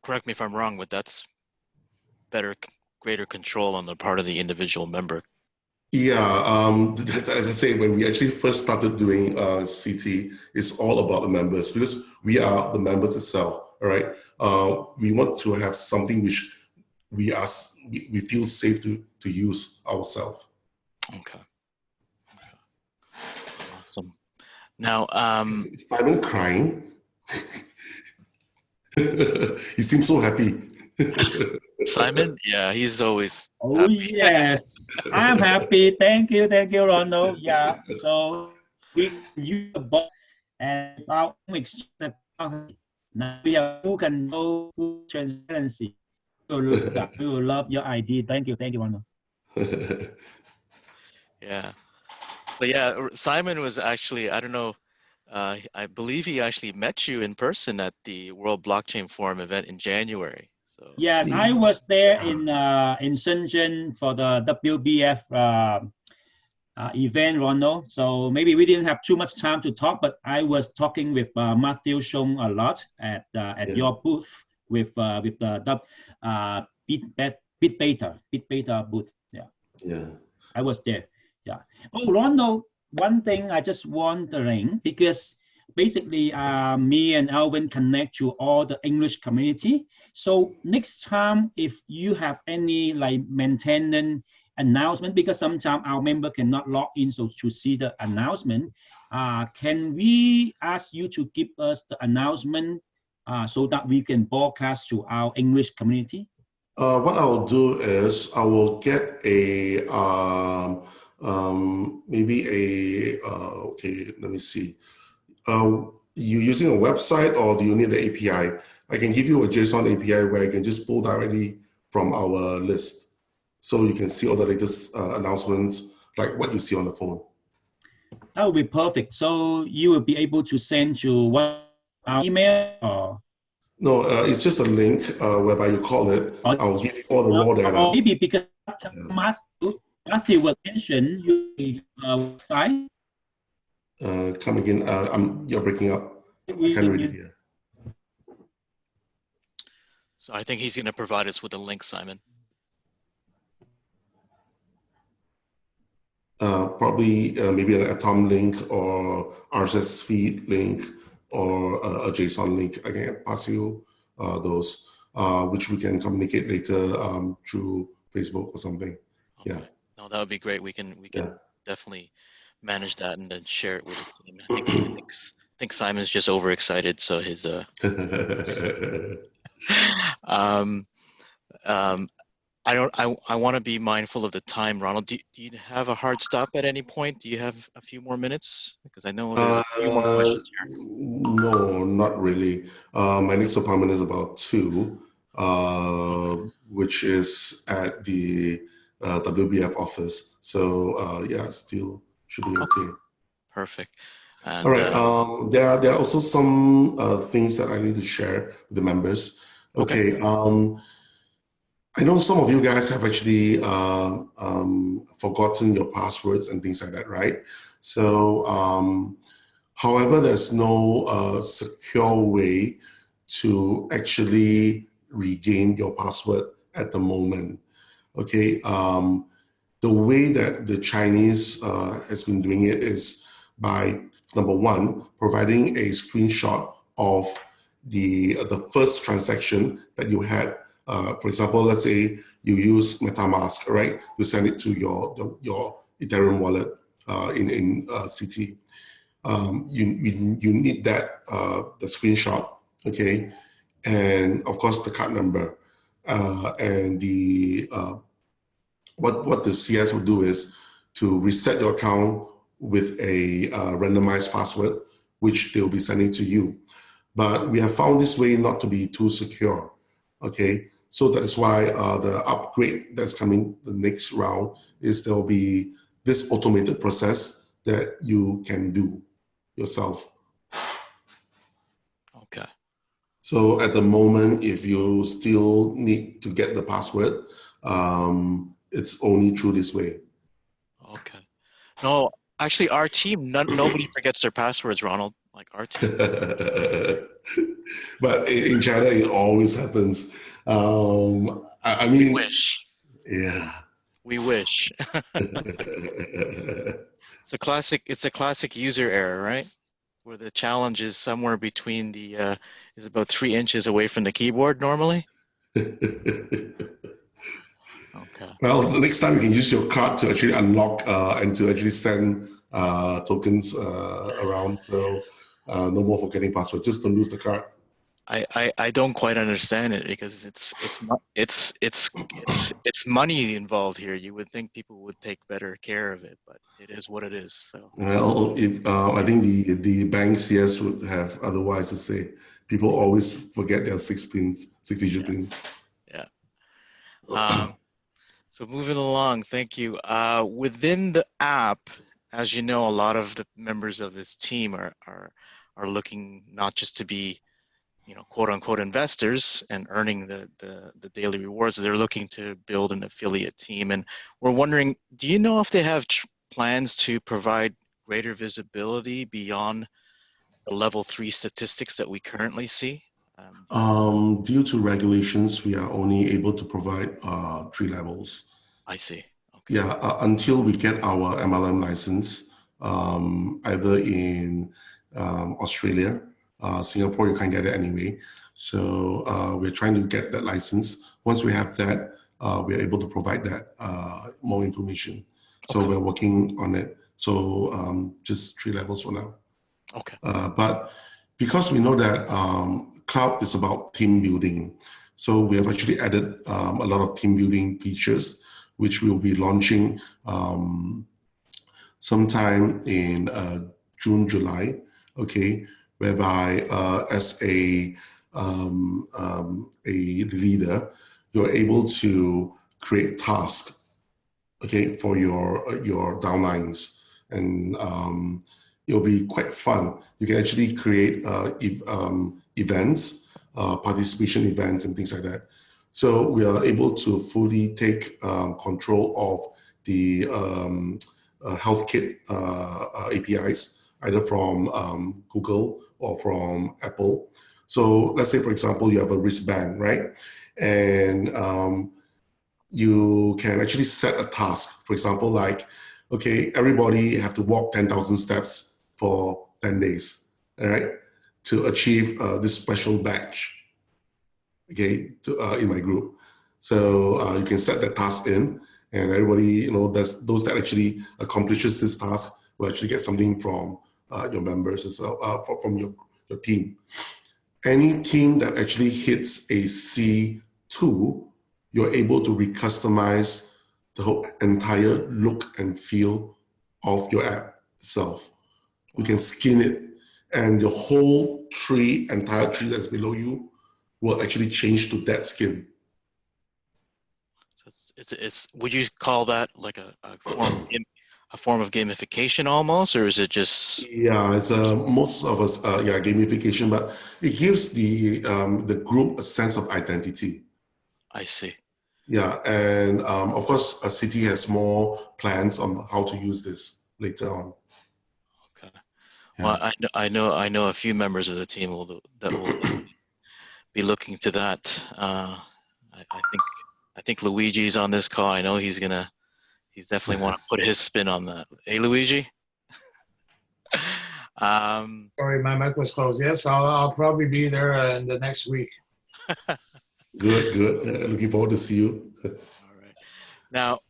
correct me if I'm wrong, but that's greater control on the part of the individual member. Yeah, as I say, when we actually first started doing CT, it's all about the members, because we are the members itself. All right, we want to have something which we feel safe to use ourselves. Okay. Awesome. Now, Is Simon crying? He seems so happy. Simon, yeah, he's always Oh happy. yes, I'm happy. Thank you, Ronald. Yeah, so we use the bot and our own exchange account. Now we have full control, full transparency. We will love that. We will love your idea. Thank you, Ronald. Yeah, but yeah, Simon was actually, I don't know, I believe he actually met you in person at the World Blockchain Forum event in January. So yes, I was there in Shenzhen for the WBF event, Ronald. So maybe we didn't have too much time to talk, but I was talking with Matthew Shong a lot at your booth with the BitBeta booth. Yeah. I was there. Yeah. Oh, Ronald, one thing I just wondering, because basically me and Alvin connect to all the English community. So next time, if you have any like maintenance announcement, because sometimes our member cannot log in so to see the announcement, can we ask you to give us the announcement so that we can broadcast to our English community? What I'll do is I will get a maybe a okay, let me see. You using a website, or do you need the API? I can give you a JSON API where you can just pull directly from our list, so you can see all the latest announcements, like what you see on the phone. That would be perfect. So you will be able to send to our email or? No, it's just a link whereby you call it. I'll give you all the raw data. Or maybe because Matthew will mention your website. Come again. You're breaking up. I can't really hear. So I think he's going to provide us with a link, Simon. Probably maybe an atom link or RSS feed link or a JSON link. I can pass you those, which we can communicate later through Facebook or something. Okay. Yeah. No, that would be great. We can Yeah. definitely manage that and then share it with the team. I think Simon's just overexcited, so his um I want to be mindful of the time, Ronald. Do you have a hard stop at any point? Do you have a few more minutes? Because I know there's a few more questions here. No, not really. My next appointment is about 2, which is at the WBF office. So yeah, still should be okay. Perfect. All And right. There are also some things that I need to share with the members. Okay. I know some of you guys have actually forgotten your passwords and things like that, right? So, however, there's no secure way to actually regain your password at the moment. Okay. The way that the Chinese has been doing it is by, number one, providing a screenshot of the first transaction that you had. For example, let's say you use MetaMask, right? You send it to your Ethereum wallet in CT. You need that the screenshot, okay, and of course the card number and the what the CS will do is to reset your account with a randomized password, which they'll be sending to you. But we have found this way not to be too secure, okay? So that is why the upgrade that's coming the next round is there'll be this automated process that you can do yourself. okay. So at the moment, if you still need to get the password, it's only through this way. Okay. No, actually, our team, nobody forgets their passwords, Ronald. Like our team. But in China, it always happens. I mean, We wish. yeah. We wish. It's a classic user error, right? Where the challenge is somewhere between is about 3 inches away from the keyboard normally. Okay. Well, the next time you can use your card to actually unlock and to actually send tokens around. So no more forgetting password. Just don't lose the card. I don't quite understand it because it's money involved here. You would think people would take better care of it, but it is what it is. So Well, if I think the bank CS would have otherwise to say. People always forget their 6-digit pins. yeah. So moving along, thank you. Within the app, as you know, a lot of the members of this team are looking not just to be, quote unquote investors and earning the daily rewards. They're looking to build an affiliate team, and we're wondering, do you know if they have plans to provide greater visibility beyond the level 3 statistics that we currently see? Due to regulations, we are only able to provide 3 levels. I see. Okay. Yeah, until we get our MLM license, either in Australia, Singapore, you can't get it anyway. So we're trying to get that license. Once we have that, we're able to provide that more information. So we're working on it. So just 3 levels for now. Okay. But because we know that cloud is about team building, so we have actually added a lot of team building features, which we'll be launching sometime in June, July, okay, whereby as a leader, you're able to create tasks, okay, for your downlines, and it'll be quite fun. You can actually create events, participation events and things like that. So we are able to fully take control of the health kit APIs, either from Google or from Apple. So let's say, for example, you have a wristband, right? And you can actually set a task. For example, like okay, everybody have to walk 10,000 steps for 10 days, all right, to achieve this special badge, okay, in my group. So you can set that task in, and everybody, those that actually accomplishes this task will actually get something from your members as well, from your team. Any team that actually hits a C2, you're able to recustomize the whole entire look and feel of your app itself. You can skin it, and the whole entire tree that's below you will actually change to that skin. So would you call that like a form of gamification almost, or is it just? Yeah, it's most of us, gamification, but it gives the group a sense of identity. I see. Yeah, and of course, a city has more plans on how to use this later on. Okay. Yeah. Well, I know a few members of the team that will be looking to that. I think Luigi's on this call. I know he's definitely want to put his spin on that. Hey, Luigi. Sorry, my mic was closed. Yes, I'll probably be there in the next week. Good. Looking forward to see you. All right. Now,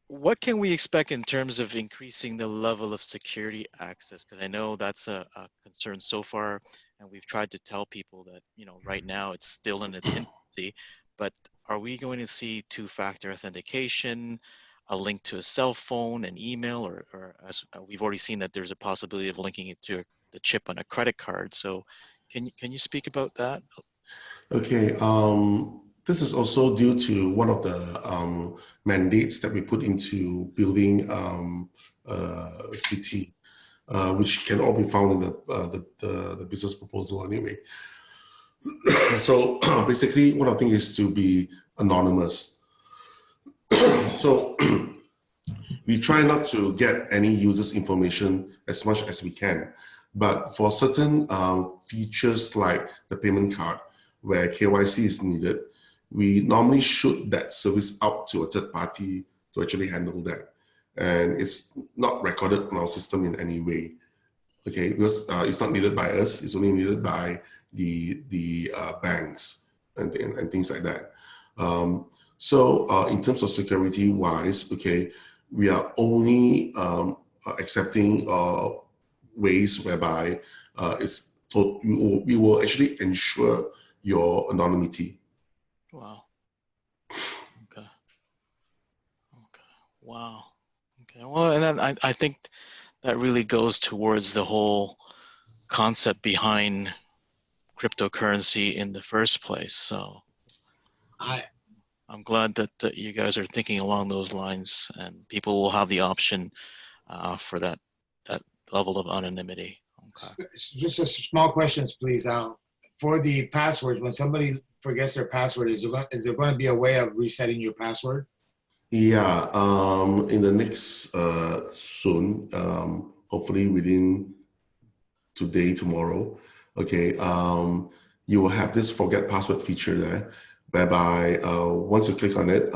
what can we expect in terms of increasing the level of security access? Because I know that's a concern so far, and we've tried to tell people that, right now it's still in its infancy, but are we going to see two-factor authentication, a link to a cell phone, an email, or as we've already seen that there's a possibility of linking it to the chip on a credit card. So can you speak about that? Okay, this is also due to one of the mandates that we put into building CT, which can all be found in the business proposal anyway. So basically, one of the things is to be anonymous. So we try not to get any user's information as much as we can, but for certain features like the payment card, where KYC is needed, we normally shoot that service out to a third party to actually handle that. And it's not recorded on our system in any way, okay? Because it's not needed by us, it's only needed by the banks and things like that. So in terms of security wise, okay, we are only accepting ways whereby we will actually ensure your anonymity. Wow. Okay. Wow. Okay. Well, and then I think that really goes towards the whole concept behind cryptocurrency in the first place. So I'm glad that you guys are thinking along those lines, and people will have the option for that level of anonymity. Okay. Just a small questions, please. For the passwords, when somebody forgets their password, is there going to be a way of resetting your password? Yeah, in the next soon, hopefully within today, tomorrow, okay, you will have this forget password feature there, whereby once you click on it,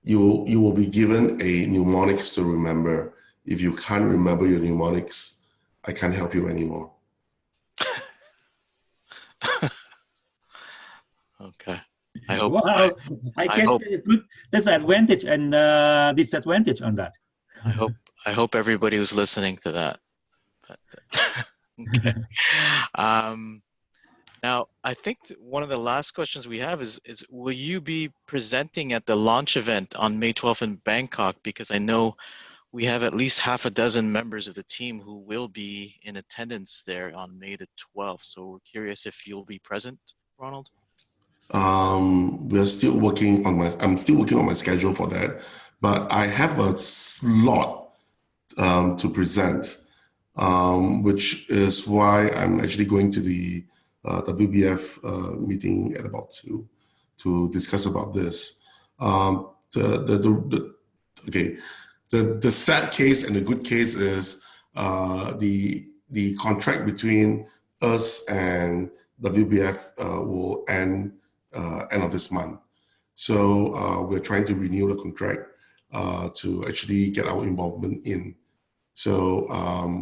you will be given a mnemonics to remember. If you can't remember your mnemonics, I can't help you anymore. Okay. I hope. Wow, I guess there's good. There's advantage and disadvantage on that. I hope everybody was listening to that. But, okay. Now, I think one of the last questions we have is will you be presenting at the launch event on May 12th in Bangkok? Because I know we have at least half a dozen members of the team who will be in attendance there on May the 12th. So we're curious if you'll be present, Ronald. I'm still working on my schedule for that, but I have a slot to present, which is why I'm actually going to the WBF meeting at about 2 to discuss about this. The sad case and the good case is the contract between us and WBF will end end of this month. So we're trying to renew the contract. to actually get our involvement in. So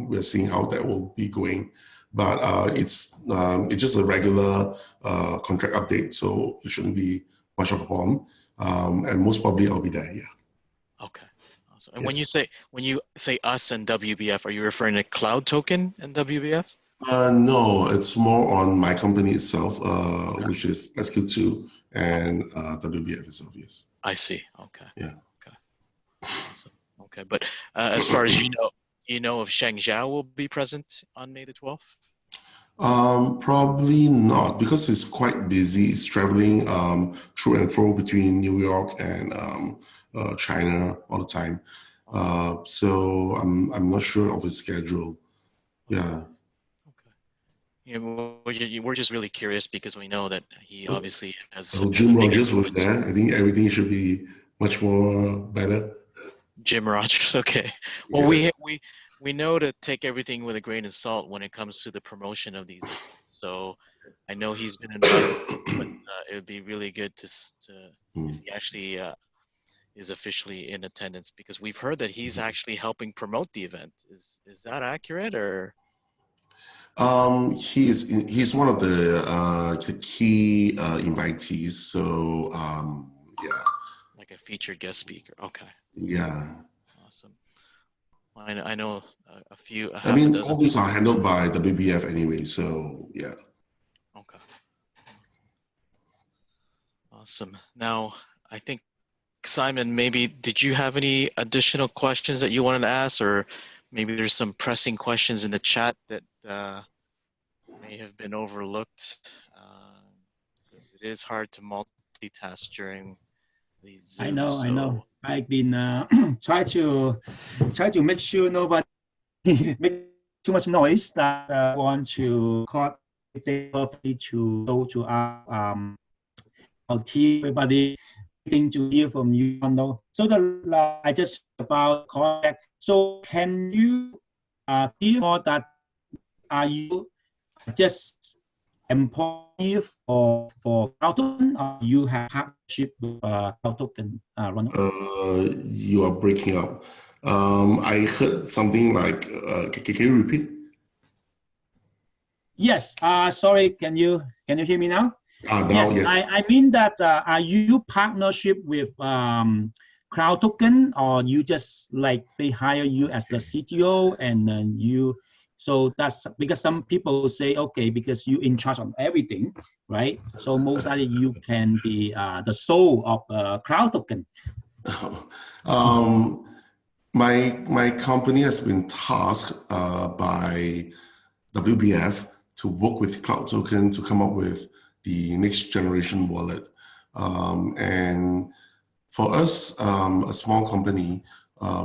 we're seeing how that will be going. But it's just a regular contract update, so it shouldn't be much of a problem. And most probably I'll be there, yeah. Okay. Awesome. And when you say us and WBF, are you referring to CloudToken and WBF? No, it's more on my company itself, which is SQ2 and WBF itself, yes. I see. Okay. Yeah. Okay. Awesome. Okay. But as far as you know if Sheng Zhao will be present on May the 12th? Probably not, because he's quite busy. He's traveling through and fro between New York and China all the time. So I'm not sure of his schedule. Yeah. Okay. Yeah, we're just really curious because we know that he obviously has Jim a big Rogers was influence. there. I think everything should be much more better. Jim Rogers. Okay. Well, Yeah. we know to take everything with a grain of salt when it comes to the promotion of these events. So I know he's been invited, but it would be really good to if he actually is officially in attendance, because we've heard that he's actually helping promote the event. Is that accurate, or? He's one of the key invitees. So yeah. Like a featured guest speaker. Okay. Yeah. Awesome. I know a few. I mean, all these are handled by the BBF anyway, so yeah. Okay. Awesome. Now, I think, Simon, maybe did you have any additional questions that you wanted to ask, or maybe there's some pressing questions in the chat that may have been overlooked, because it is hard to multitask during these Zooms. I know. I've been try to make sure nobody make too much noise that want to call to go to our team, everybody waiting to hear from you. So I just about contact. So can you hear more that are you just employee for CloudToken, or you have partnership with CloudToken, Ronald? You are breaking up. I heard something like, can you repeat? Yes. Sorry. Can you hear me now? Now, yes. I mean that are you partnership with CloudToken, or you just like they hire you as the CTO and then you? So that's because some people say, okay, because you in charge of everything, right? So most likely you can be the soul of CloudToken. My company has been tasked by WBF to work with CloudToken to come up with the next generation wallet. And for us, a small company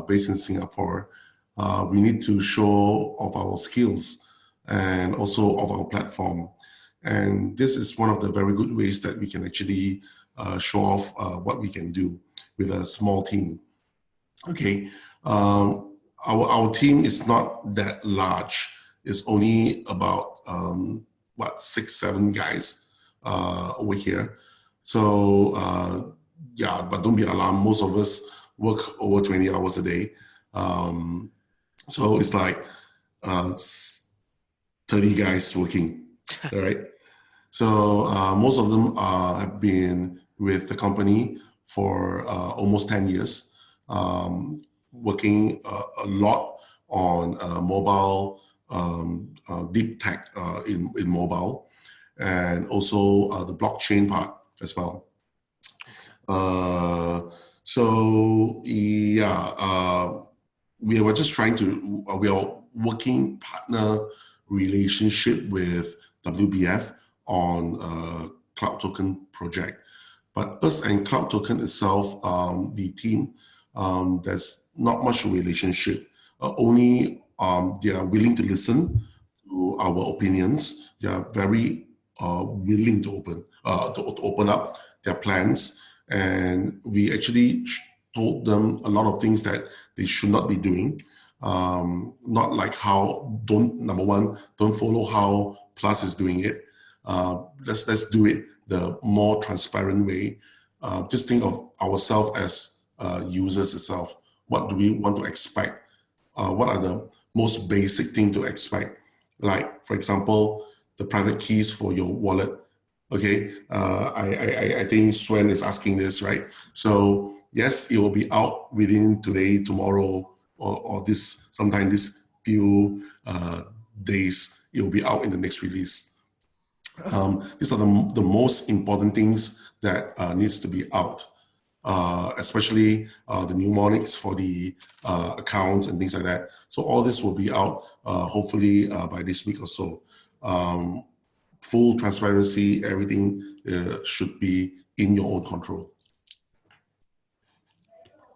based in Singapore, we need to show off our skills and also of our platform. And this is one of the very good ways that we can actually show off what we can do with a small team. Okay, our team is not that large. It's only about 6-7 guys over here. So yeah, but don't be alarmed. Most of us work over 20 hours a day. So it's like 30 guys working, all right? So most of them have been with the company for almost 10 years, working a lot on mobile, deep tech in mobile, and also the blockchain part as well. So yeah, we were just trying to, we are working partner relationship with WBF on CloudToken project. But us and CloudToken itself, the team, there's not much relationship. Only they are willing to listen to our opinions. They are very willing to open up their plans, and we actually told them a lot of things that they should not be doing. Not like number one, don't follow how Plus is doing it. Let's do it the more transparent way. Just think of ourselves as users itself. What do we want to expect? What are the most basic thing to expect? Like, for example, the private keys for your wallet. Okay, I think Swen is asking this, right? So yes, it will be out within today, tomorrow, or this sometime this few days. It will be out in the next release. These are the most important things that needs to be out, especially the mnemonics for the accounts and things like that. So all this will be out hopefully by this week or so. Full transparency, everything should be in your own control.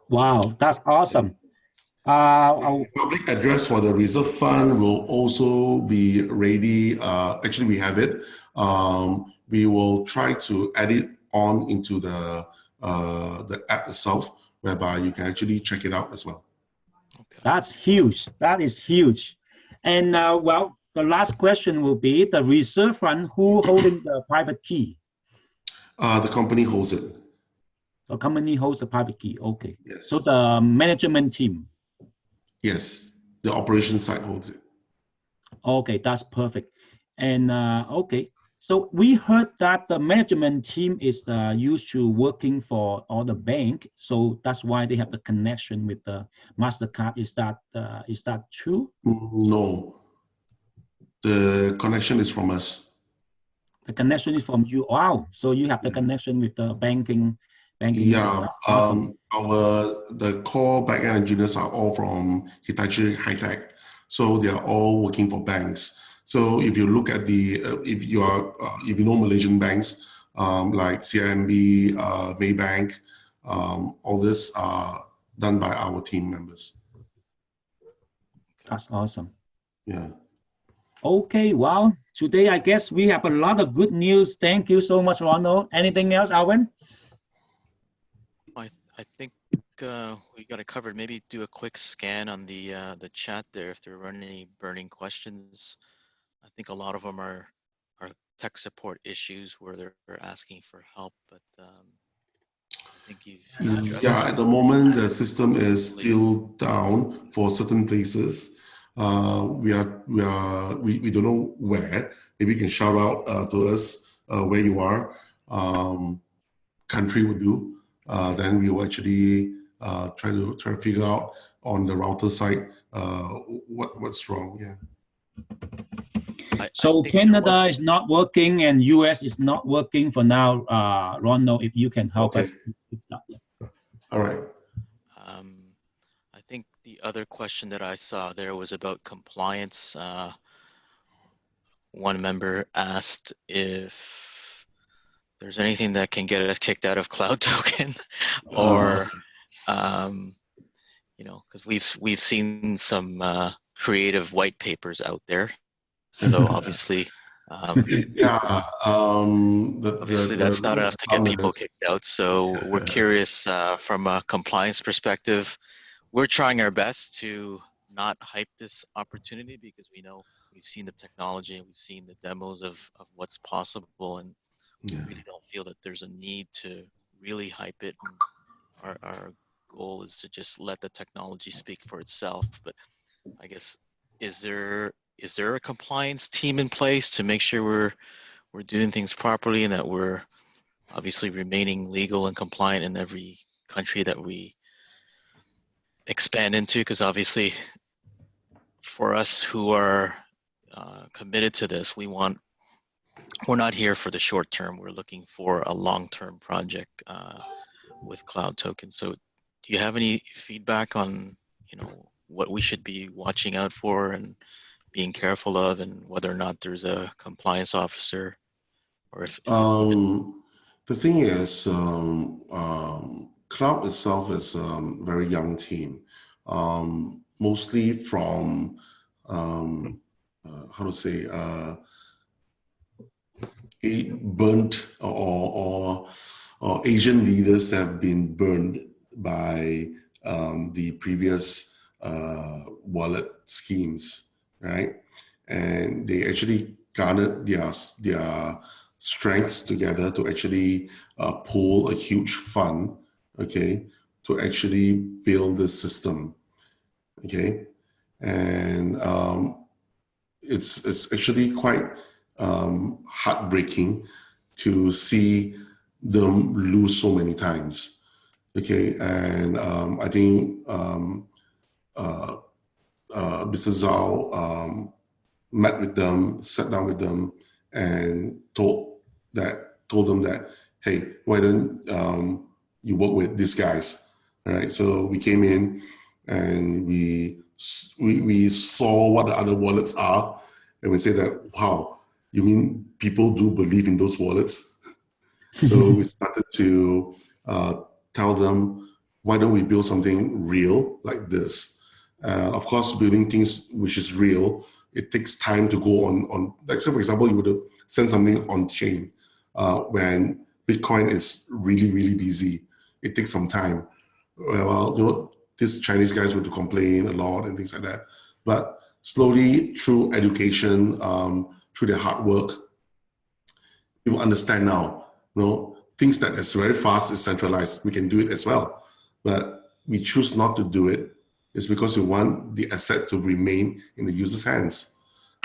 Wow, that's awesome. Public address for the reserve fund will also be ready. Actually, we have it. We will try to add it on into the app itself, whereby you can actually check it out as well. Okay. That's huge. That is huge. And well, the last question will be the reserve fund. Who holding the private key? The company holds it. The company holds the private key. Okay. Yes. So the management team. Yes, the operations side holds it. Okay, that's perfect. And okay, so we heard that the management team is used to working for all the bank, so that's why they have the connection with the MasterCard. Is that true? No, the connection is from us. The connection is from you. Wow, so you have the connection with the banking. Yeah, awesome. The core backend engineers are all from Hitachi High-Tech, so they are all working for banks. So if you look at the if you know Malaysian banks like CIMB, Maybank, all this are done by our team members. That's awesome. Yeah. Okay, well, today I guess we have a lot of good news. Thank you so much, Ronald. Anything else, Alvin? I think we got it covered. Maybe do a quick scan on the chat there if there were any burning questions. I think a lot of them are tech support issues where they're asking for help, but I think you've yeah, at the moment the system is still down for certain places. We don't know where. Maybe you can shout out to us where you are. Country would do. Then we will actually try to figure out on the router side what's wrong. Yeah. So Canada is not working and US is not working for now. Ronald, if you can help us. All right. I think the other question that I saw there was about compliance. One member asked if there's anything that can get us kicked out of CloudToken, or you know, because we've seen some creative white papers out there. So obviously, obviously that's not enough to get people kicked out. So we're curious from a compliance perspective. We're trying our best to not hype this opportunity because we know we've seen the technology and we've seen the demos of what's possible, and we really don't feel that there's a need to really hype it. And our goal is to just let the technology speak for itself. But I guess is there a compliance team in place to make sure we're doing things properly and that we're obviously remaining legal and compliant in every country that we expand into? Because obviously for us who are committed to this, we're not here for the short term. We're looking for a long-term project with CloudToken. So do you have any feedback on, you know, what we should be watching out for and being careful of, and whether or not there's a compliance officer, or if the thing is, Cloud itself is a very young team, mostly from how to say burnt or Asian leaders have been burned by the previous wallet schemes, right? And they actually garnered their strengths together to actually pull a huge fund, okay, to actually build this system. Okay, and it's actually quite heartbreaking to see them lose so many times. Okay, and I think Mr. Zhao met with them, sat down with them, and told them that, hey, why don't you work with these guys? All right. So we came in and we saw what the other wallets are, and we said that, wow, you mean people do believe in those wallets? So we started to tell them, why don't we build something real like this? Of course, building things which is real, it takes time to go on. Like, say, for example, you would send something on chain when Bitcoin is really, really busy. It takes some time. Well, you know, these Chinese guys would complain a lot and things like that. But slowly, through education, through their hard work, people understand now. You know, things that is very fast is centralized. We can do it as well, but we choose not to do it. It's because we want the asset to remain in the user's hands.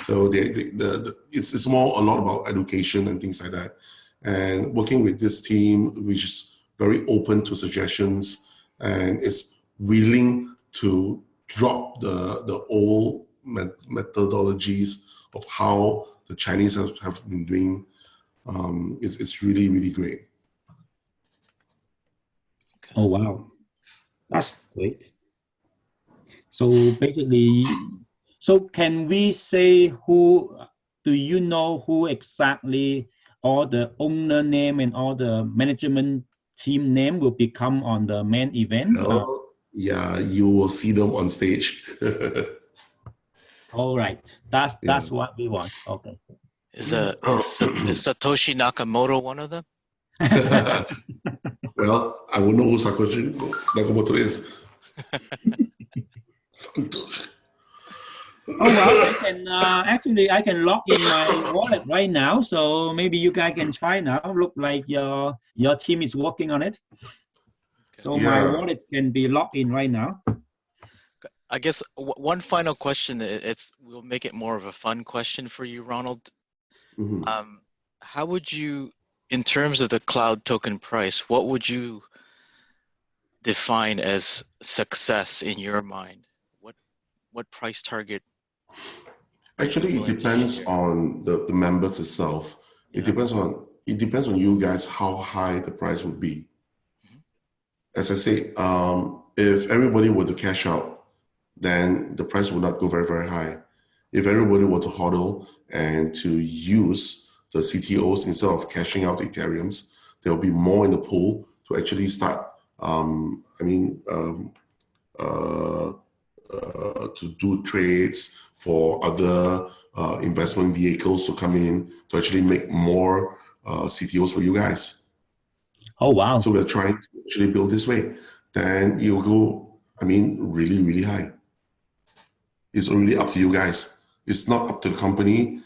So it's more a lot about education and things like that. And working with this team, which is very open to suggestions and is willing to drop the old methodologies of how the Chinese have been doing. It's really, really great. Oh, wow. That's great. So basically, so can we say do you know who exactly all the owner name and all the management team name will become on the main event? Well, yeah, you will see them on stage. All right, that's what we want. Okay. Is Satoshi Nakamoto one of them? Well, I will know who Satoshi Nakamoto is. Oh well, I can actually I can log in my wallet right now, so maybe you guys can try now. Look like your team is working on it. So my wallet can be logged in right now. I guess one final question. We'll make it more of a fun question for you, Ronald. Mm-hmm. How would you, in terms of the CloudToken price, what would you define as success in your mind? What price target? Actually, it depends on the members itself. Yeah. It depends on you guys how high the price would be. Mm-hmm. As I say, if everybody were to cash out, then the price would not go very, very high. If everybody were to hodl and to use the CTOs instead of cashing out Ethereums, there will be more in the pool to actually start. To do trades for other investment vehicles to come in to actually make more CTOs for you guys. Oh, wow. So we're trying to actually build this way. Then it will go, really, really high. It's really up to you guys. It's not up to the company.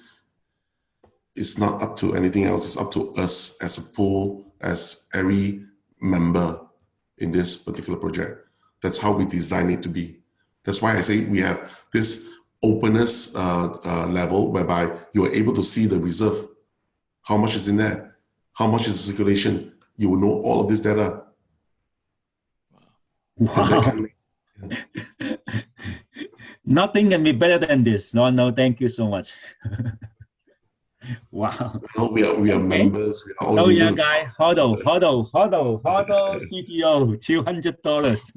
It's not up to anything else. It's up to us as a pool, as every member in this particular project. That's how we design it to be. That's why I say we have this openness level whereby you are able to see the reserve, how much is in there, how much is the circulation. You will know all of this data. Wow. Nothing can be better than this. No, thank you so much. Wow. We are members. We are all users. Yeah, guy, hodl, CTO, $200.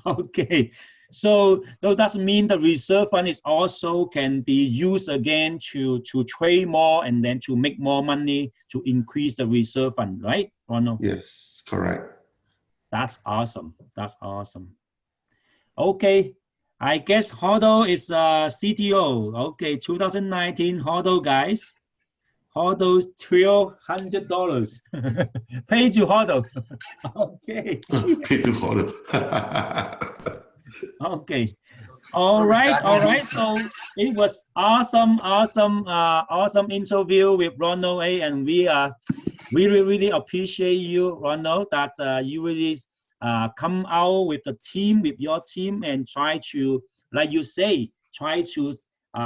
Okay, so does that mean the reserve fund is also can be used again to trade more and then to make more money to increase the reserve fund, right? Or no? Yes, correct. That's awesome. That's awesome. Okay, I guess hodl is CTO. Okay, 2019 hodl, guys. Hodl $1,200. Pay to hodl. Okay. Pay to hodl. Okay. All right. So it was awesome interview with Ronald Aai, and we are we really appreciate you, Ronald, that you really come out with the team, with your team, and try to, like you say, try to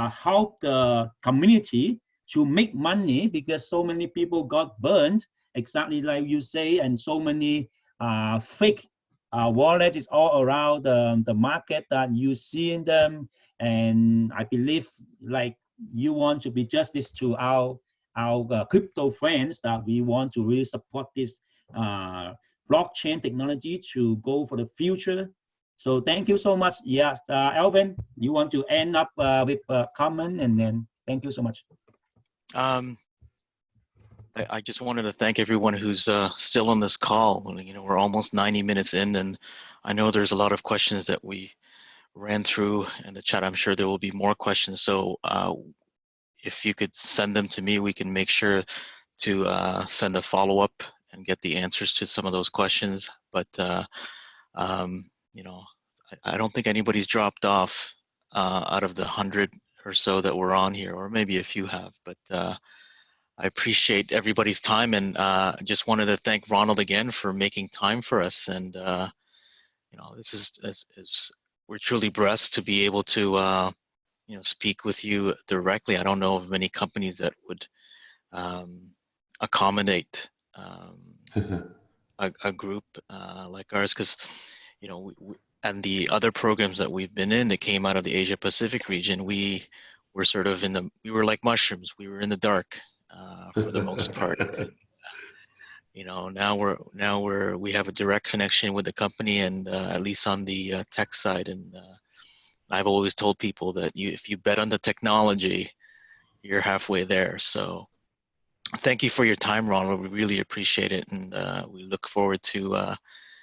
help the community to make money, because so many people got burned, exactly like you say, and so many fake wallets is all around the market that you see in them. And I believe like you want to be justice to our crypto friends, that we want to really support this blockchain technology to go for the future. So thank you so much. Yes, Alvin, you want to end up with a comment, and then thank you so much. I just wanted to thank everyone who's still on this call. You know, we're almost 90 minutes in, and I know there's a lot of questions that we ran through in the chat. I'm sure there will be more questions. So if you could send them to me, we can make sure to send a follow-up and get the answers to some of those questions. But you know, I don't think anybody's dropped off out of the 100 or so that were on here, or maybe a few have. But I appreciate everybody's time, and just wanted to thank Ronald again for making time for us. And you know, this is we're truly blessed to be able to you know, speak with you directly. I don't know of many companies that would accommodate a group like ours, because you know, and the other programs that we've been in that came out of the Asia Pacific region, we were sort of we were like mushrooms. We were in the dark for the most part. And, you know, now we have a direct connection with the company, and at least on the tech side. And I've always told people that if you bet on the technology, you're halfway there. So thank you for your time, Ronald. We really appreciate it, and we look forward to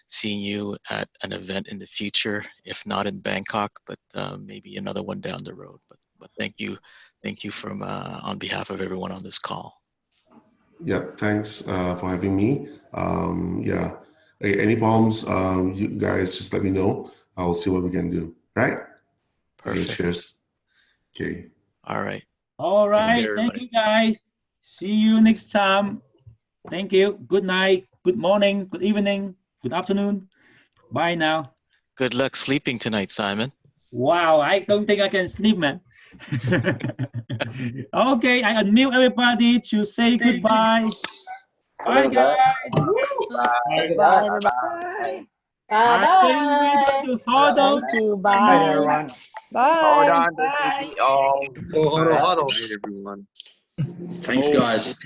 seeing you at an event in the future, if not in Bangkok, but maybe another one down the road. But thank you from on behalf of everyone on this call. Yeah, thanks for having me. Yeah, any problems, you guys just let me know. I'll see what we can do. Right? Perfect. Okay, cheers. Okay. All right. All right. Care, Thank you, guys. See you next time. Thank you. Good night. Good morning. Good evening. Good afternoon. Bye now. Good luck sleeping tonight, Simon. Wow, I don't think I can sleep, man. Okay, I unmute everybody to say goodbye. Bye, guys. Bye. Bye. Bye. I think we're going to hold on. Thank you. Bye, everyone. Bye. Hold on to Bye. CTO. Huddle, huddle. Good night, everyone. Thanks, guys.